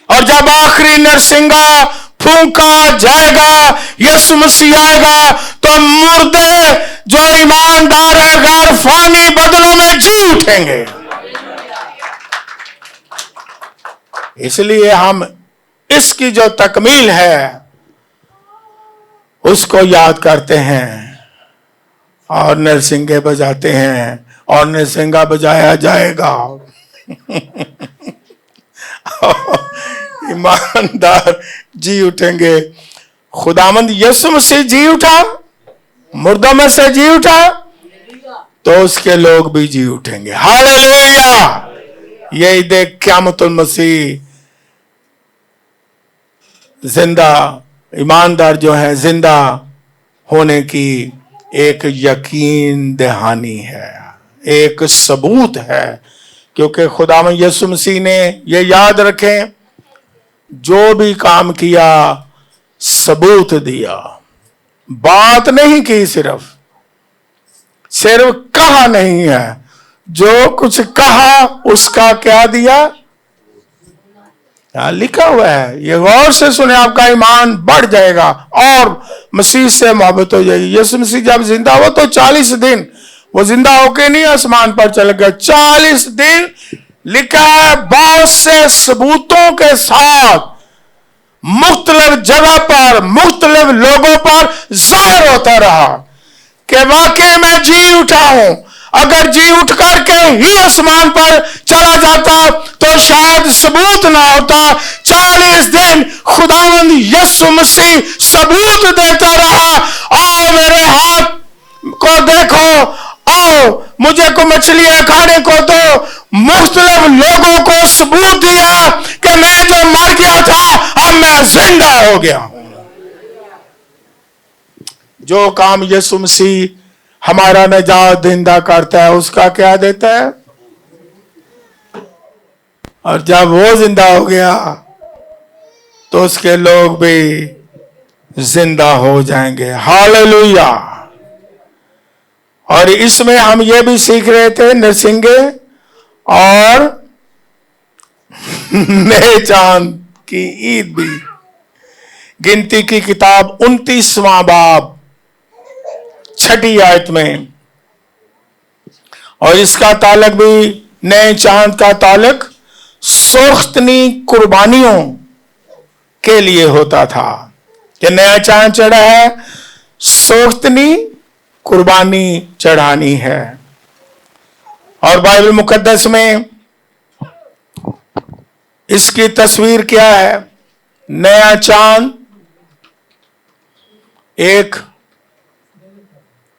और जब आखिरी नरसिंगा फूंका जाएगा, यीशु मसीह आएगा, तो मुर्दे जो ईमानदार है गैर फानी बदलों में जी उठेंगे। इसलिए हम इसकी जो तकमील है उसको याद करते हैं और नरसिंगे बजाते हैं, और नरसिंगा बजाया जाएगा। ईमानदार जी उठेंगे। खुदावंद यीशु मसीह जी उठा, मुर्दों में से जी उठा, तो उसके लोग भी जी उठेंगे। हालेलुया। यही देख क़यामतुल मसीह जिंदा, ईमानदार जो है जिंदा होने की एक यकीन दहानी है, एक सबूत है। क्योंकि खुदावंद यीशु मसीह ने, ये याद रखें, जो भी काम किया सबूत दिया, बात नहीं की, सिर्फ कहा नहीं है, जो कुछ कहा उसका क्या दिया, लिखा हुआ है। ये गौर से सुने, आपका ईमान बढ़ जाएगा और मसीह से मोहब्बत हो जाएगी। यीशु मसीह जब जिंदा हुआ तो 40 दिन वो जिंदा होके नहीं आसमान पर चल गया, 40 दिन लिखा है बहुत से सबूतों के साथ मुख्तलिफ जगह पर, मुख्तलिफ लोगों पर जाहिर होता रहा कि वाकई में जी उठा हूं। अगर जी उठ करके ही आसमान पर चला जाता तो शायद सबूत ना होता। 40 दिन खुदावंद यीशु मसीह सबूत देता रहा, आओ मेरे हाथ को देखो, आओ मुझे को मछलियां खाने को दो। मुख्तलिफ लोगों को सबूत दिया कि मैं जो मर गया था अब मैं जिंदा हो गया हूं। जो काम यीशु मसीह हमारा निजात जिंदा करता है उसका क्या देता है, और जब वो जिंदा हो गया तो उसके लोग भी जिंदा हो जाएंगे। हालेलुया। और इसमें हम ये भी सीख रहे थे, नरसिंगे और नए चांद की ईद भी। गिनती की किताब 29वां बाब 6ठी आयत में, और इसका ताल्लुक भी नए चांद का ताल्लुक सोख्तनी कुर्बानियों के लिए होता था कि नया चांद चढ़ा है, सोख्तनी कुर्बानी चढ़ानी है। और बाइबल मुकद्दस में इसकी तस्वीर क्या है? नया चांद एक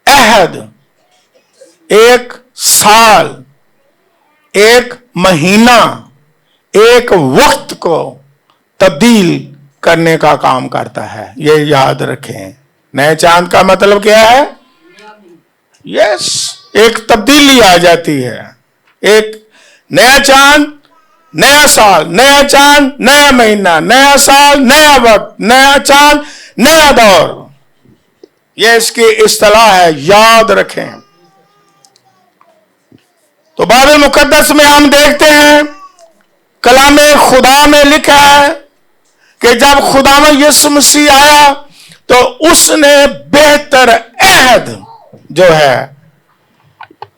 अहद, एक साल, एक महीना, एक वक्त को तब्दील करने का काम करता है। ये याद रखें। नए चांद का मतलब क्या है? यस, एक तब्दीली आ जाती है। एक नया चांद, नया साल, नया चांद, नया महीना, नया साल, नया वक्त, नया चांद, नया दौर। यह इसकी इस्तिलाह है, याद रखें। तो बाइबल मुकद्दस में हम देखते हैं, कलामे खुदा में लिखा है कि जब खुदावंद यीशु मसीह आया तो उसने बेहतर अहद जो है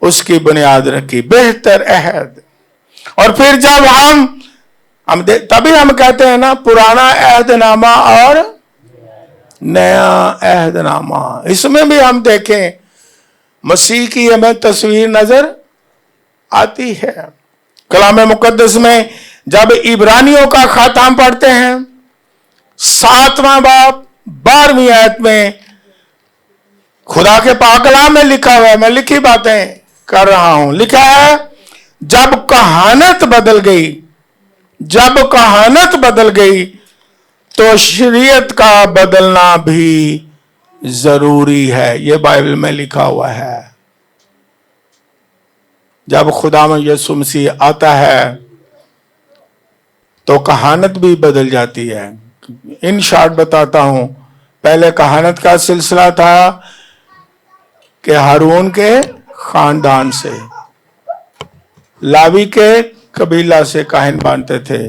उसकी बुनियाद रखी, बेहतर अहद। और फिर जब हम तभी हम कहते हैं ना, पुराना अहदनामा और नया अहदनामा। इसमें भी हम देखें मसीह की हमें तस्वीर नजर आती है। कलाम मुकद्दस में जब इब्रानियों का खत हम पढ़ते हैं 7वां बाब 12वीं आयत में खुदा के पाक कलाम में लिखा हुआ है, मैं लिखी बातें कर रहा हूं, लिखा है जब कहानत बदल गई तो शरीयत का बदलना भी जरूरी है। यह बाइबल में लिखा हुआ है। जब खुदा में यीशु मसीह आता है तो कहानत भी बदल जाती है। इन शॉर्ट बताता हूं, पहले कहानत का सिलसिला था कि हारून के खानदान से, लावी के कबीला से काहिन बांधते थे,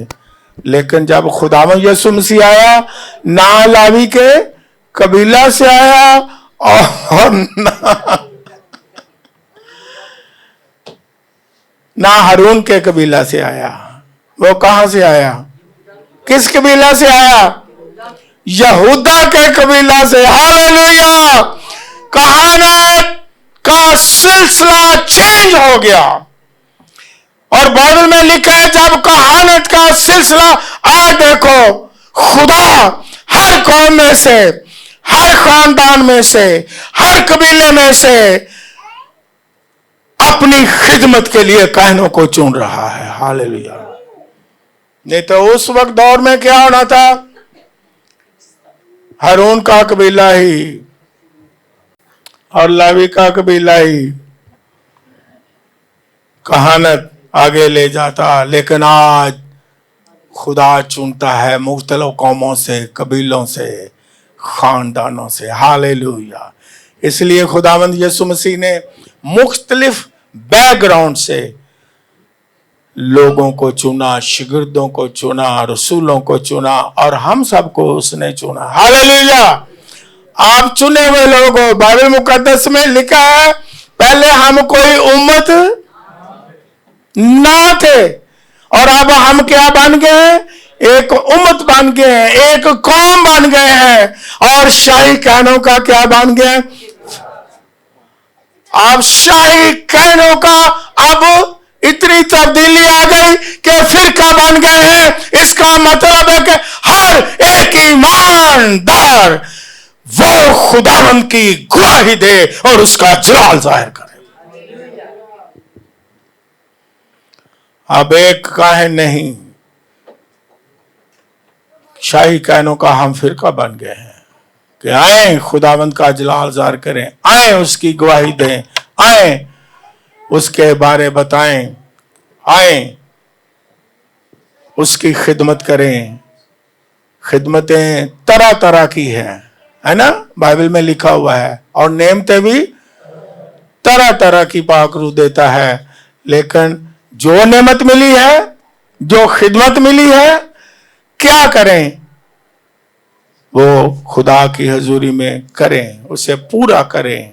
लेकिन जब खुदावंद यीशु मसीह आया, ना लावी के कबीला से आया और ना हारून के कबीला से आया। वो कहां से आया? किस कबीला से आया? यहूदा के कबीला से। हालेलुया! कहानत का सिलसिला चेंज हो गया और बाइबल में लिखा है जब कहानत का सिलसिला आज देखो, खुदा हर कौम में से, हर खानदान में से, हर कबीले में से अपनी खिदमत के लिए काहिनों को चुन रहा है। हालेलुया! नहीं तो उस वक्त दौर में क्या होना था? हारून का कबीला ही और लावी का कबीला ही कहानत आगे ले जाता, लेकिन आज खुदा चुनता है मुख्तलिफ कौमों से, कबीलों से, खानदानों से। हालेलुया! इसलिए खुदावंद यीशु मसीह ने मुख्तलिफ बैकग्राउंड से लोगों को चुना, शिगिर्दों को चुना, रसूलों को चुना और हम सबको उसने चुना। हालेलुया! आप चुने हुए लोग हो। बाइबल मुकद्दस में लिखा है पहले हम कोई उम्मत ना थे और अब हम क्या बन गए हैं? एक उम्मत बन गए हैं, एक कौम बन गए हैं और शाही कहनों का क्या बन गए? अब शाही कहनों का अब इतनी तब्दीली आ गई कि फिरका बन गए हैं। इसका मतलब है कि हर एक ईमानदार वो खुदावंद की गवाही दे और उसका जलाल जाहिर करे। अब एक काहे नहीं, शाही कहनों का हम फिरका बन गए हैं कि आए खुदावंद का जलाल जाहिर करें, आए उसकी गवाही दें, आए उसके बारे बताएं, आए उसकी खिदमत करें। खिदमतें तरह तरह की है ना? बाइबल में लिखा हुआ है और नेमतें भी तरह तरह की पाक रूह देता है। लेकिन जो नेमत मिली है, जो खिदमत मिली है, क्या करें? वो खुदा की हजूरी में करें, उसे पूरा करें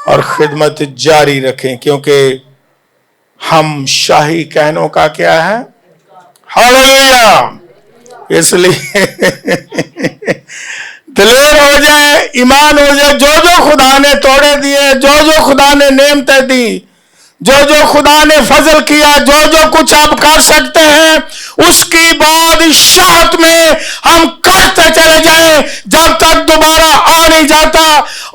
और खिदमत जारी रखें, क्योंकि हम शाही कहनों का क्या है? हालेलुया! इसलिए दिलेर हो जाए, ईमान हो जाए। जो जो खुदा ने तोड़े दिए, जो जो खुदा ने नेमतें दी, जो जो खुदा ने फजल किया, जो जो कुछ आप कर सकते हैं, उसकी बादशाहत में हम करते चले जाएं जब तक दोबारा आ नहीं जाता।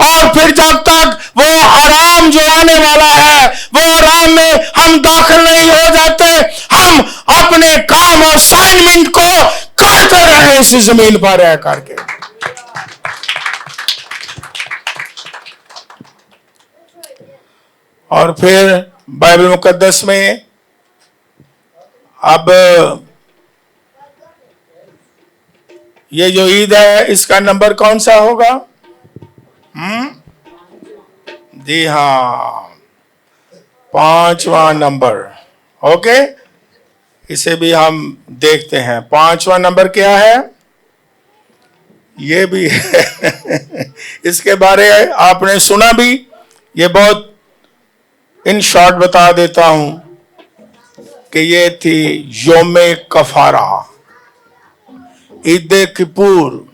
और फिर जब तक वो आराम जो आने वाला है, वो आराम में हम दाखिल नहीं हो जाते, हम अपने काम और असाइनमेंट को करते रहे इस जमीन पर रह करके। और फिर बाइबल मुकद्दस में अब ये जो ईद है, इसका नंबर कौन सा होगा? जी हाँ, 5वां नंबर। ओके, इसे भी हम देखते हैं। 5वां नंबर क्या है? ये भी है। इसके बारे आपने सुना भी, ये बहुत इन शॉर्ट बता देता हूं। कि ये थी योम कफारा, ईद किपुर,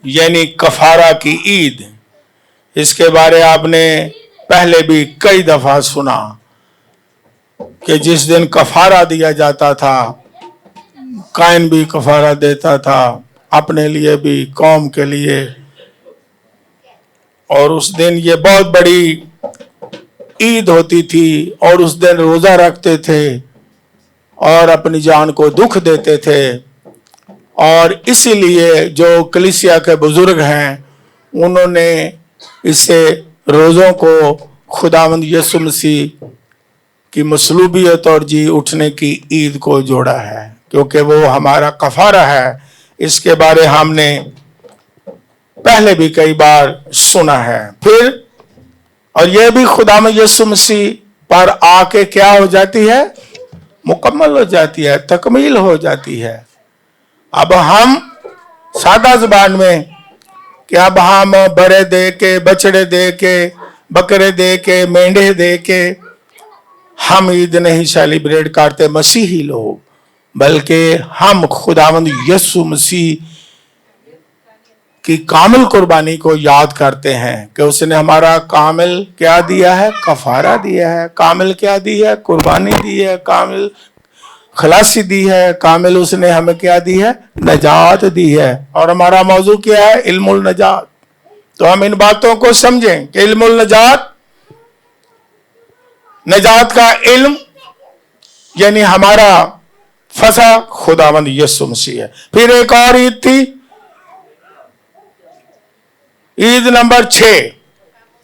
यानी कफारा की ईद। इसके बारे आपने पहले भी कई दफा सुना कि जिस दिन कफारा दिया जाता था, कायन भी कफारा देता था, अपने लिए भी, कौम के लिए। और उस दिन ये बहुत बड़ी ईद होती थी और उस दिन रोजा रखते थे और अपनी जान को दुख देते थे। और इसीलिए जो कलीसिया के बुजुर्ग हैं उन्होंने इसे रोज़ों को खुदावंद यीशु मसीह की मसलूबियत और जी उठने की ईद को जोड़ा है, क्योंकि वो हमारा कफारा है। इसके बारे हमने पहले भी कई बार सुना है। फिर और यह भी खुदावंद यीशु मसीह पर आके क्या हो जाती है? मुकम्मल हो जाती है, तकमील हो जाती है। अब हम सादा जुबान में कि अब हम बड़े दे के, बछड़े दे के, बकरे दे के, मेंढे दे के हम ईद नहीं सेलिब्रेट करते मसीही लोग, बल्कि हम खुदावंद यीशु मसीह की कामिल कुर्बानी को याद करते हैं कि उसने हमारा कामिल क्या दिया है? कफारा दिया है। कामिल क्या दी है? कुर्बानी दी है। कामिल खलासी दी है। कामिल उसने हमें क्या दी है? नजात दी है। और हमारा मौजू क्या है? इल्मुल नजात। तो हम इन बातों को समझें कि इल्मुल नजात, नजात का इल्म यानी हमारा फसा खुदावंद यीशु मसीह है। फिर एक और ईद थी, ईद नंबर 6,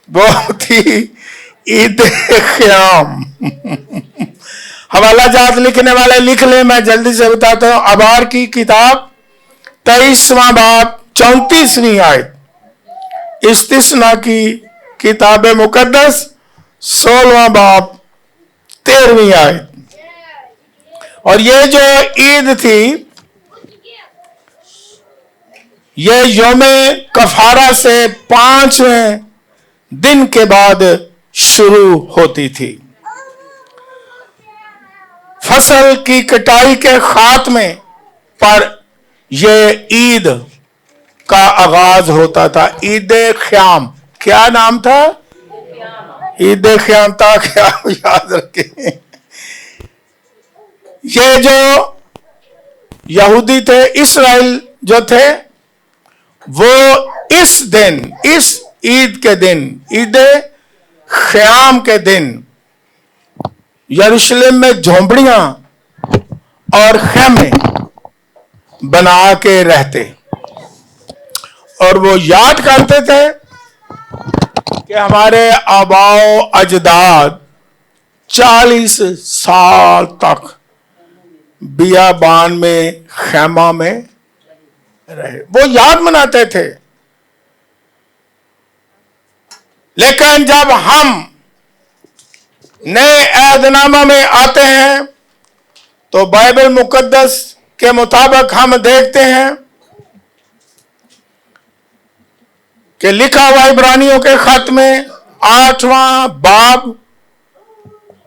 वो थी ईद क़याम। हवाला जात लिखने वाले लिख ले, मैं जल्दी से बताता हूं। अबार की किताब 23वां बाब 34वीं आयत, इस्तिस्ना की किताब मुकद्दस 16वां बाब 13वीं आयत। और ये जो ईद थी ये यौमे कफारा से 5वें दिन के बाद शुरू होती थी। फसल की कटाई के खात्मे पर यह ईद का आगाज होता था। ईद क़याम, क्या नाम था? ईद क़याम था, क्या याद रखें। ये जो यहूदी थे, इस्राएल जो थे, वो इस दिन, इस ईद के दिन, ईद क़याम के दिन यरूशलेम में झोंपड़ियां और खेमे बना के रहते और वो याद करते थे कि हमारे आबाओ अजदाद 40 साल तक बियाबान में, खेमा में रहे। वो याद मनाते थे। लेकिन जब हम नए अहदनामा में आते हैं तो बाइबल मुकद्दस के मुताबिक हम देखते हैं कि लिखा हुआ इब्रानियों के खत में 8वां बाब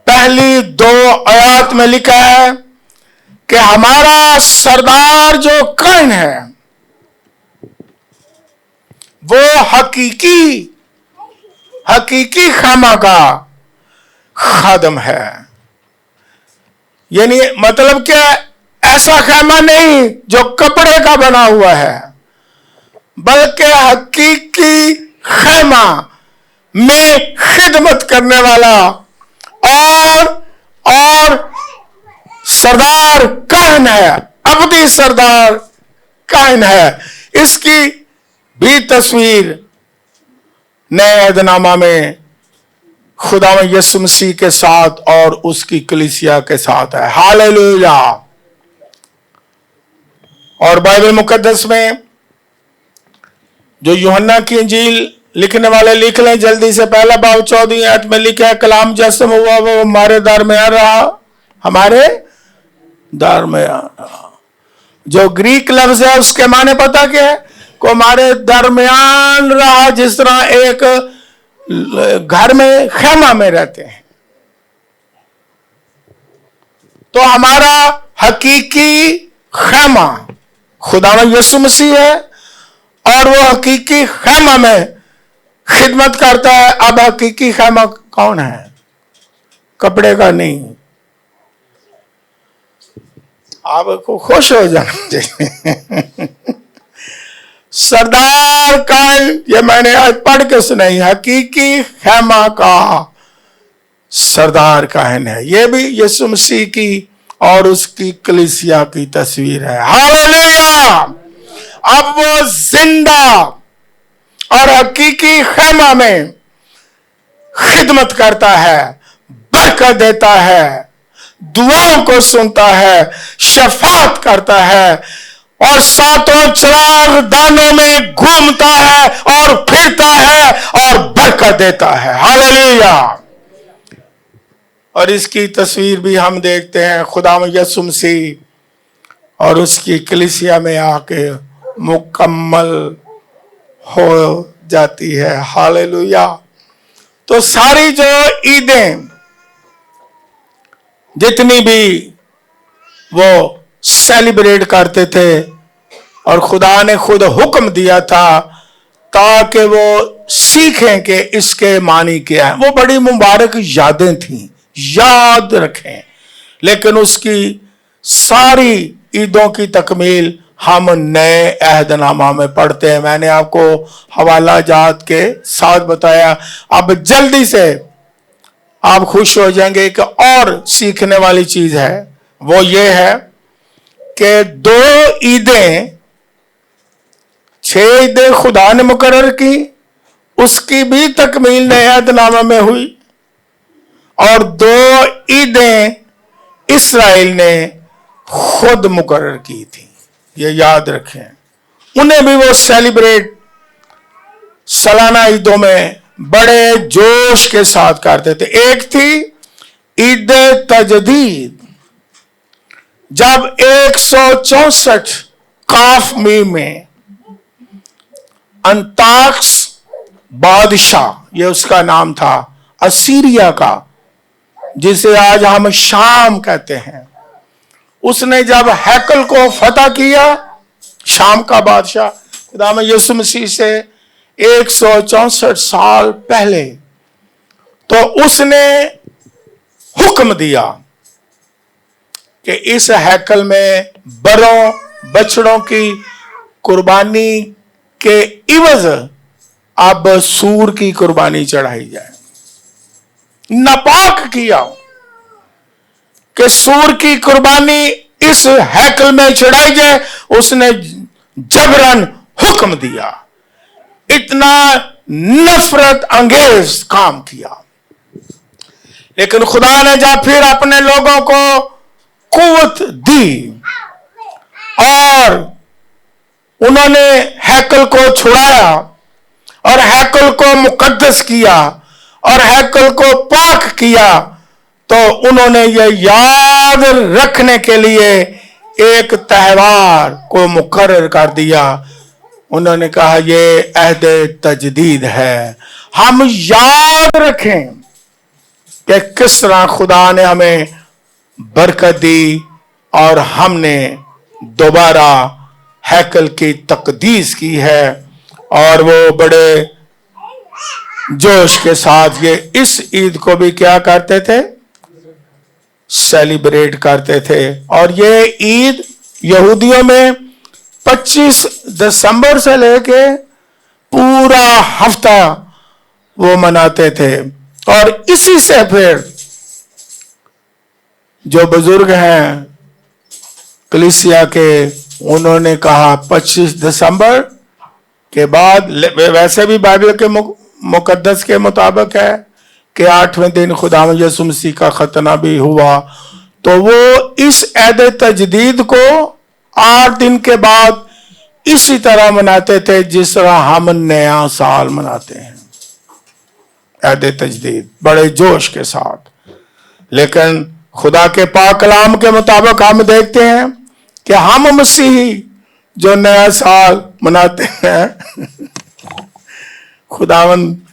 पहली 2 आयत में लिखा है कि हमारा सरदार जो कायन है वो हकीकी खामा का खादम है। यानी मतलब क्या? ऐसा खैमा नहीं जो कपड़े का बना हुआ है, बल्कि हकीकी खैमा में खिदमत करने वाला और सरदार कायन है, अबदी सरदार कायन है। इसकी भी तस्वीर नए अहदनामा में खुदावंद यीशु मसीह के साथ और उसकी कलीसिया के साथ है। हालेलुया। और बाइबल मुकद्दस में जो यूहन्ना की इंजील लिखने वाले लिख लें जल्दी से, पहला बाब 14वीं आयत में लिखा है, कलाम जिस्म हुआ वो हमारे दरमियान रहा, हमारे दरमियान रहा। जो ग्रीक लफ्ज है उसके माने पता क्या है? को हमारे दरमियान रहा, जिस तरह एक घर में खेमा में रहते हैं। तो हमारा हकीकी खैमा खुदावंद यीशु मसीह है और वो हकीकी खैमा में खिदमत करता है। अब हकीकी खैमा कौन है? कपड़े का नहीं। आपको खुश हो जाना चाहिए। सरदार का, ये मैंने आज पढ़ के सुनाई, हकीकी खैमा का सरदार काहन है। ये भी यीशु मसीह की और उसकी कलीसिया की तस्वीर है। हालेलुया। अब वो जिंदा और हकीकी खैमा में खिदमत करता है, बरकत देता है, दुआओं को सुनता है, शफात करता है और सातों चिराग दानों में घूमता है और फिरता है और बरकत देता है। हालेलुया। और इसकी तस्वीर भी हम देखते हैं खुदावंद यीशु मसीह और उसकी कलीसिया में आके मुकम्मल हो जाती है। हालेलुया। तो सारी जो ईदें जितनी भी वो सेलिब्रेट करते थे और खुदा ने खुद हुक्म दिया था ताकि वो सीखें कि इसके मानी क्या है, वो बड़ी मुबारक यादें थीं, याद रखें। लेकिन उसकी सारी ईदों की तकमील हम नए अहदनामा में पढ़ते हैं। मैंने आपको हवाला जात के साथ बताया। अब जल्दी से आप खुश हो जाएंगे। एक और सीखने वाली चीज है, वो ये है कि 2 ईदें, 6 ईदें खुदा ने मुकर्रर की, उसकी भी तकमील नए अहदनामा में हुई और 2 ईदें इस्राएल ने खुद मुकर्रर की थी। ये याद रखें। उन्हें भी वो सेलिब्रेट सालाना ईदों में बड़े जोश के साथ करते थे। एक थी ईद तजदीद, जब 164 काफ में अंताक्स बादशाह, ये उसका नाम था, असीरिया का, जिसे आज हम शाम कहते हैं, उसने जब हैकल को फतह किया, शाम का बादशाह खुदावंद यीशु मसीह से 164 साल पहले, तो उसने हुक्म दिया कि इस हैकल में बरों बछड़ों की कुर्बानी के इवज अब सूर की कुर्बानी चढ़ाई जाए। नापाक किया कि सूर की कुर्बानी इस हैकल में चढ़ाई जाए। उसने जबरन हुक्म दिया। इतना नफरत अंगेज काम किया। लेकिन खुदा ने जब फिर अपने लोगों को कुव्वत दी और उन्होंने हैकल को छुड़ाया और हैकल को मुकद्दस किया और हैकल को पाक किया, तो उन्होंने ये याद रखने के लिए एक त्योहार को मुकर्रर कर दिया। उन्होंने कहा ये अहद तजदीद है। हम याद रखें कि किस तरह खुदा ने हमें बरकत दी और हमने दोबारा हैकल की तकदीस की है और वो बड़े जोश के साथ ये इस ईद को भी क्या करते थे, सेलिब्रेट करते थे। और ये ईद यहूदियों में 25 दिसंबर से लेके पूरा हफ्ता वो मनाते थे। और इसी से फिर जो बुजुर्ग हैं कलीसिया के, उन्होंने कहा 25 दिसंबर के बाद, वैसे भी बाइबल के मुकद्दस के मुताबिक है कि 8वें दिन खुदावंद यीशु मसीह का खतना भी हुआ, तो वो इस ऐद तजदीद को 8 दिन के बाद इसी तरह मनाते थे जिस तरह हम नया साल मनाते हैं, ऐद तजदीद, बड़े जोश के साथ। लेकिन खुदा के पाक कलाम के मुताबिक हम देखते हैं कि हम मसीही जो नया साल मनाते हैं खुदावंद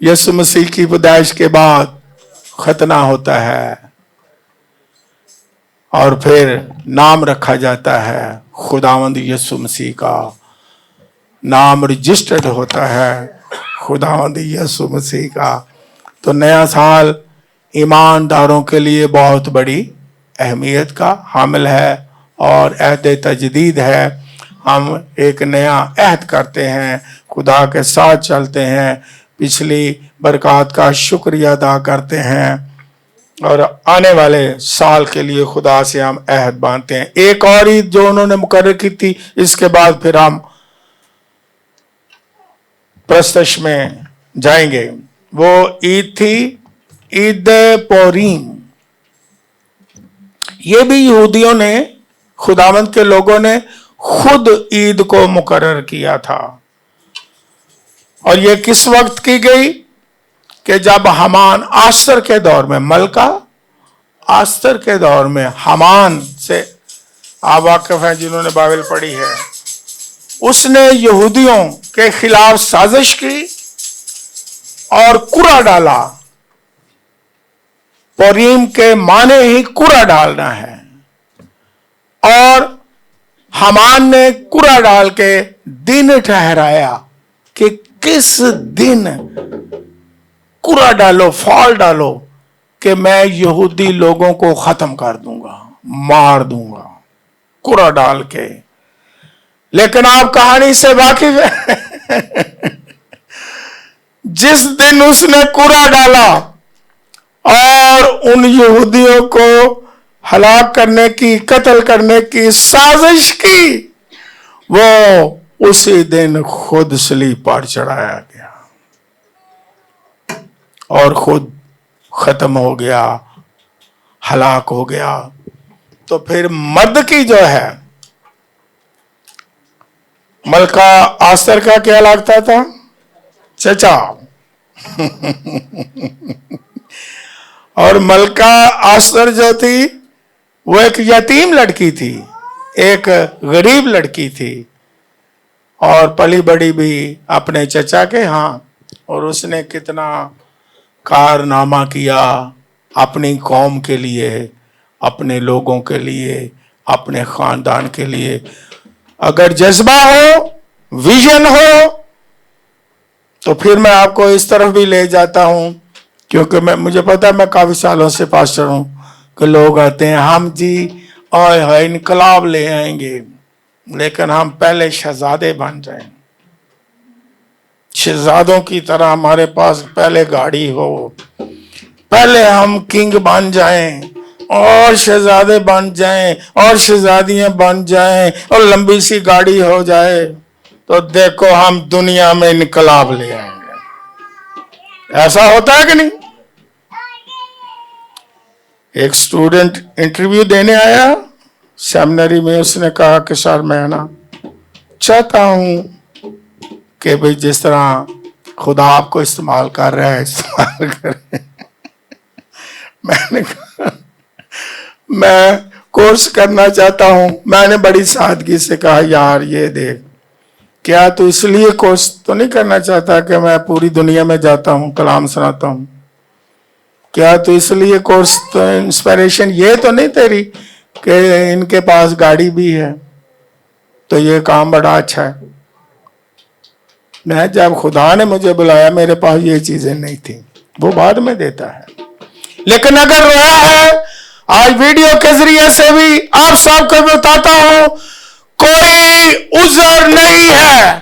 यीशु मसीह की पैदाइश के बाद खतना होता है। और फिर नाम रखा जाता है, खुदावंद यीशु मसीह का नाम रजिस्टर्ड होता है, खुदावंद यीशु मसीह का। तो नया साल ईमानदारों के लिए बहुत बड़ी अहमियत का हामिल है और अहद तजदीद है। हम एक नया अहद करते हैं, खुदा के साथ चलते हैं, पिछली बरकत का शुक्रिया अदा करते हैं और आने वाले साल के लिए खुदा से हम अहद बांधते हैं। एक और ईद जो उन्होंने मुकर्रर की थी, इसके बाद फिर हम प्रस्तश में जाएंगे। वो ईद थी ईद पोरीम। ये भी यहूदियों ने, खुदावंद के लोगों ने खुद ईद को मुकर्रर किया था। और ये किस वक्त की गई कि जब हमान आस्तर के दौर में, मलका आस्तर के दौर में हमान से आप वाकिफ हैं जिन्होंने बाइबल पढ़ी है, उसने यहूदियों के खिलाफ साजिश की और कुरा डाला। पोरीम के माने ही कुरा डालना है, और हमान ने कुरा डाल के दिन ठहराया कि किस दिन कुरा डालो, फॉल डालो कि मैं यहूदी लोगों को खत्म कर दूंगा, मार दूंगा, कुरा डाल के। लेकिन आप कहानी से वाकिफ हैं जिस दिन उसने कुरा डाला और उन यहूदियों को हलाक करने की, कत्ल करने की साजिश की, वो उसी दिन खुद सलीब पर चढ़ाया गया और खुद खत्म हो गया, हलाक हो गया। तो फिर मर्द की जो है, मलका आस्तर का क्या लगता था? चचा और मलका आस्तर जो थी वो एक यतीम लड़की थी, एक गरीब लड़की थी और पली बड़ी भी अपने चचा के यहाँ। और उसने कितना कारनामा किया अपनी कौम के लिए, अपने लोगों के लिए, अपने खानदान के लिए। अगर जज्बा हो, विजन हो, तो फिर मैं आपको इस तरफ भी ले जाता हूं, क्योंकि मुझे पता है, मैं काफी सालों से पास्टर हूं, कि लोग आते हैं हम जी आए इनकलाब ले आएंगे, लेकिन हम पहले शहजादे बन जाएं, शहजादों की तरह हमारे पास पहले गाड़ी हो, पहले हम किंग बन जाएं और शहजादे बन जाएं और शहजादियां बन जाएं और लंबी सी गाड़ी हो जाए, तो देखो हम दुनिया में इनकलाब ले आएंगे। ऐसा होता है कि नहीं? एक स्टूडेंट इंटरव्यू देने आया सेमिनरी में, उसने कहा कि सर मैं ना चाहता हूं कि भाई जिस तरह खुदा आपको इस्तेमाल कर रहा है, इस्तेमाल करें। मैंने कहा मैं कोर्स करना चाहता हूं। मैंने बड़ी सादगी से कहा यार ये देख, क्या तू इसलिए कोर्स तो नहीं करना चाहता कि मैं पूरी दुनिया में जाता हूं, कलाम सुनाता हूं? क्या तू इसलिए कोर्स, तो इंस्पिरेशन ये तो नहीं तेरी कि इनके पास गाड़ी भी है, तो ये काम बड़ा अच्छा है? मैं जब खुदा ने मुझे बुलाया, मेरे पास ये चीजें नहीं थी, वो बाद में देता है। लेकिन अगर रोया है, आज वीडियो के जरिए से भी आप सबको बताता हूं, कोई उज़र नहीं है,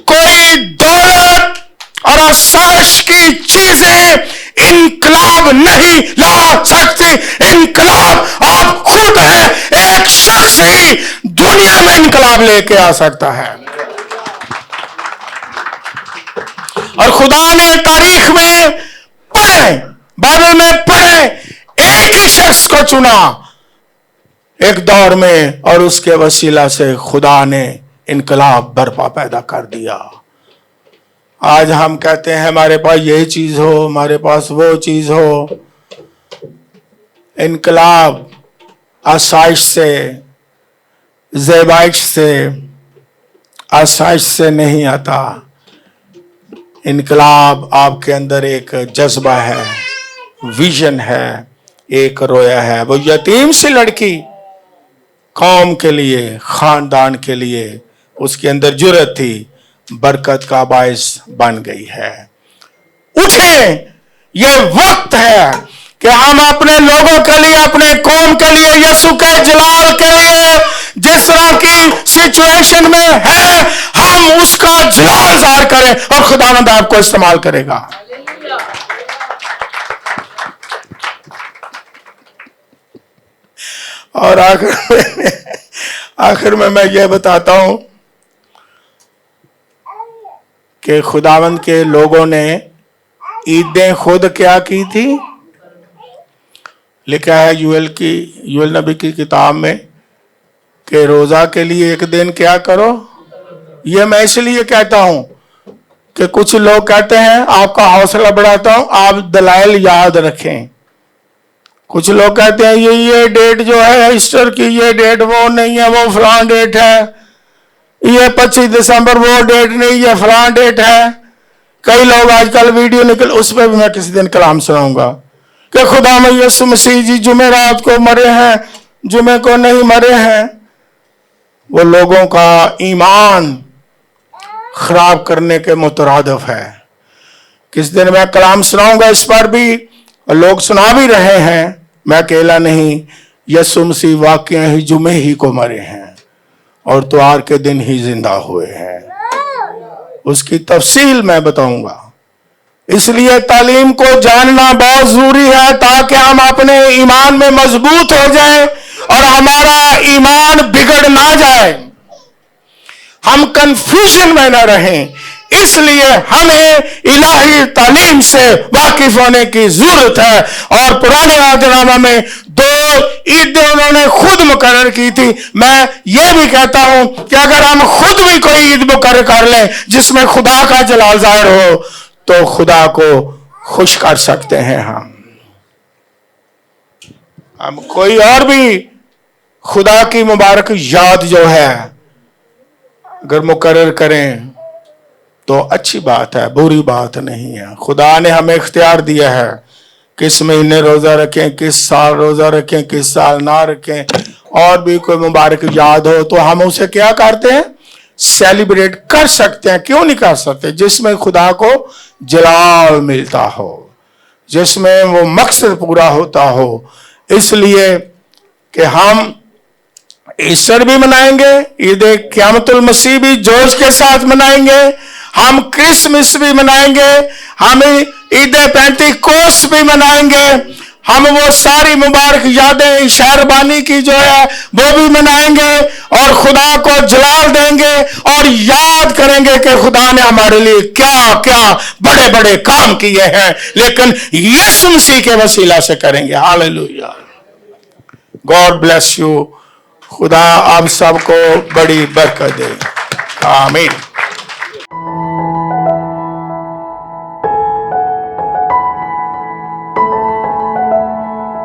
कोई दौलत और आसाइश की चीजें इनकलाब नहीं ला सकती। इनकलाब आप खुद हैं। एक शख्स ही दुनिया में इनकलाब लेके आ सकता है। और खुदा ने तारीख में पढ़े, बाइबल में पढ़े, एक ही शख्स को चुना एक दौर में, और उसके वसीला से खुदा ने इनकलाब बर्पा पैदा कर दिया। आज हम कहते हैं हमारे पास ये चीज हो, हमारे पास वो चीज हो। इनकलाब आसाइश से, ज़ेबाइश से, आसाइश से नहीं आता। इनकलाब आपके अंदर एक जज्बा है, विजन है, एक रोया है। वो यतीम सी लड़की कौम के लिए, खानदान के लिए उसके अंदर जुर्रत थी, बरकत का बायस बन गई है। उठे, ये वक्त है कि हम अपने लोगों के लिए, अपने कौम के लिए, यीशु के जलाल के लिए, जिस तरह की सिचुएशन में है, हम उसका जलाल ज़ाहिर करें और खुदावंद आपको इस्तेमाल करेगा। और आखिर में मैं ये बताता हूं कि खुदावंद के लोगों ने ईदें खुद क्या की थी। लिखा है यूएल नबी की किताब में कि रोजा के लिए एक दिन क्या करो। ये मैं इसलिए कहता हूं कि कुछ लोग कहते हैं, आपका हौसला बढ़ाता हूं, आप दलाइल याद रखें। कुछ लोग कहते हैं ये डेट जो है ईस्टर की, ये डेट वो नहीं है, वो फलां डेट है, ये 25 दिसंबर वो डेट नहीं, ये फलां डेट है। कई लोग आजकल वीडियो निकल, उस पर भी मैं किसी दिन कलाम सुनाऊंगा कि खुदा में यीशु मसीह जी जुमे रात को मरे हैं, जुमे को नहीं मरे हैं। वो लोगों का ईमान खराब करने के मुतरादिफ है। किस दिन मैं कलाम सुनाऊंगा इस पर भी, और लोग सुना भी रहे हैं, मैं अकेला नहीं। यीशु मसीह वाकई ही जुमे ही को मरे हैं और त्योहार के दिन ही जिंदा हुए हैं। उसकी तफसील मैं बताऊंगा। इसलिए तालीम को जानना बहुत जरूरी है ताकि हम अपने ईमान में मजबूत हो जाएं और हमारा ईमान बिगड़ ना जाए, हम कंफ्यूजन में ना रहें। इसलिए हमें इलाही तालीम से वाकिफ होने की जरूरत है। और पुराने आदनामा में 2 ईदें उन्होंने खुद मुकर्रर की थी। मैं ये भी कहता हूं कि अगर हम खुद भी कोई ईद मुकर्रर कर लें जिसमें खुदा का जलाल जाहिर हो, तो खुदा को खुश कर सकते हैं। हम कोई और भी खुदा की मुबारक याद जो है अगर मुकर्रर करें तो अच्छी बात है, बुरी बात नहीं है। खुदा ने हमें इख्तियार दिया है किस महीने रोजा रखें, किस साल रोजा रखें, किस साल ना रखें। और भी कोई मुबारक याद हो तो हम उसे क्या करते हैं, सेलिब्रेट कर सकते हैं। क्यों नहीं कर सकते? जिसमें खुदा को जलाल मिलता हो, जिसमें वो मकसद पूरा होता हो। इसलिए कि हम ईस्टर भी मनाएंगे, ईद क़यामतुल मसीह भी जोश के साथ मनाएंगे, हम क्रिसमस भी मनाएंगे, हम ईद पेंतिकोस्त भी मनाएंगे, हम वो सारी मुबारक यादें शहरबानी की जो है वो भी मनाएंगे और खुदा को जलाल देंगे और याद करेंगे कि खुदा ने हमारे लिए क्या क्या बड़े बड़े काम किए हैं, लेकिन यीशु मसीह के वसीला से करेंगे। हालेलुया। God bless you. खुदा आप सबको बड़ी बरकत दे। आमीन।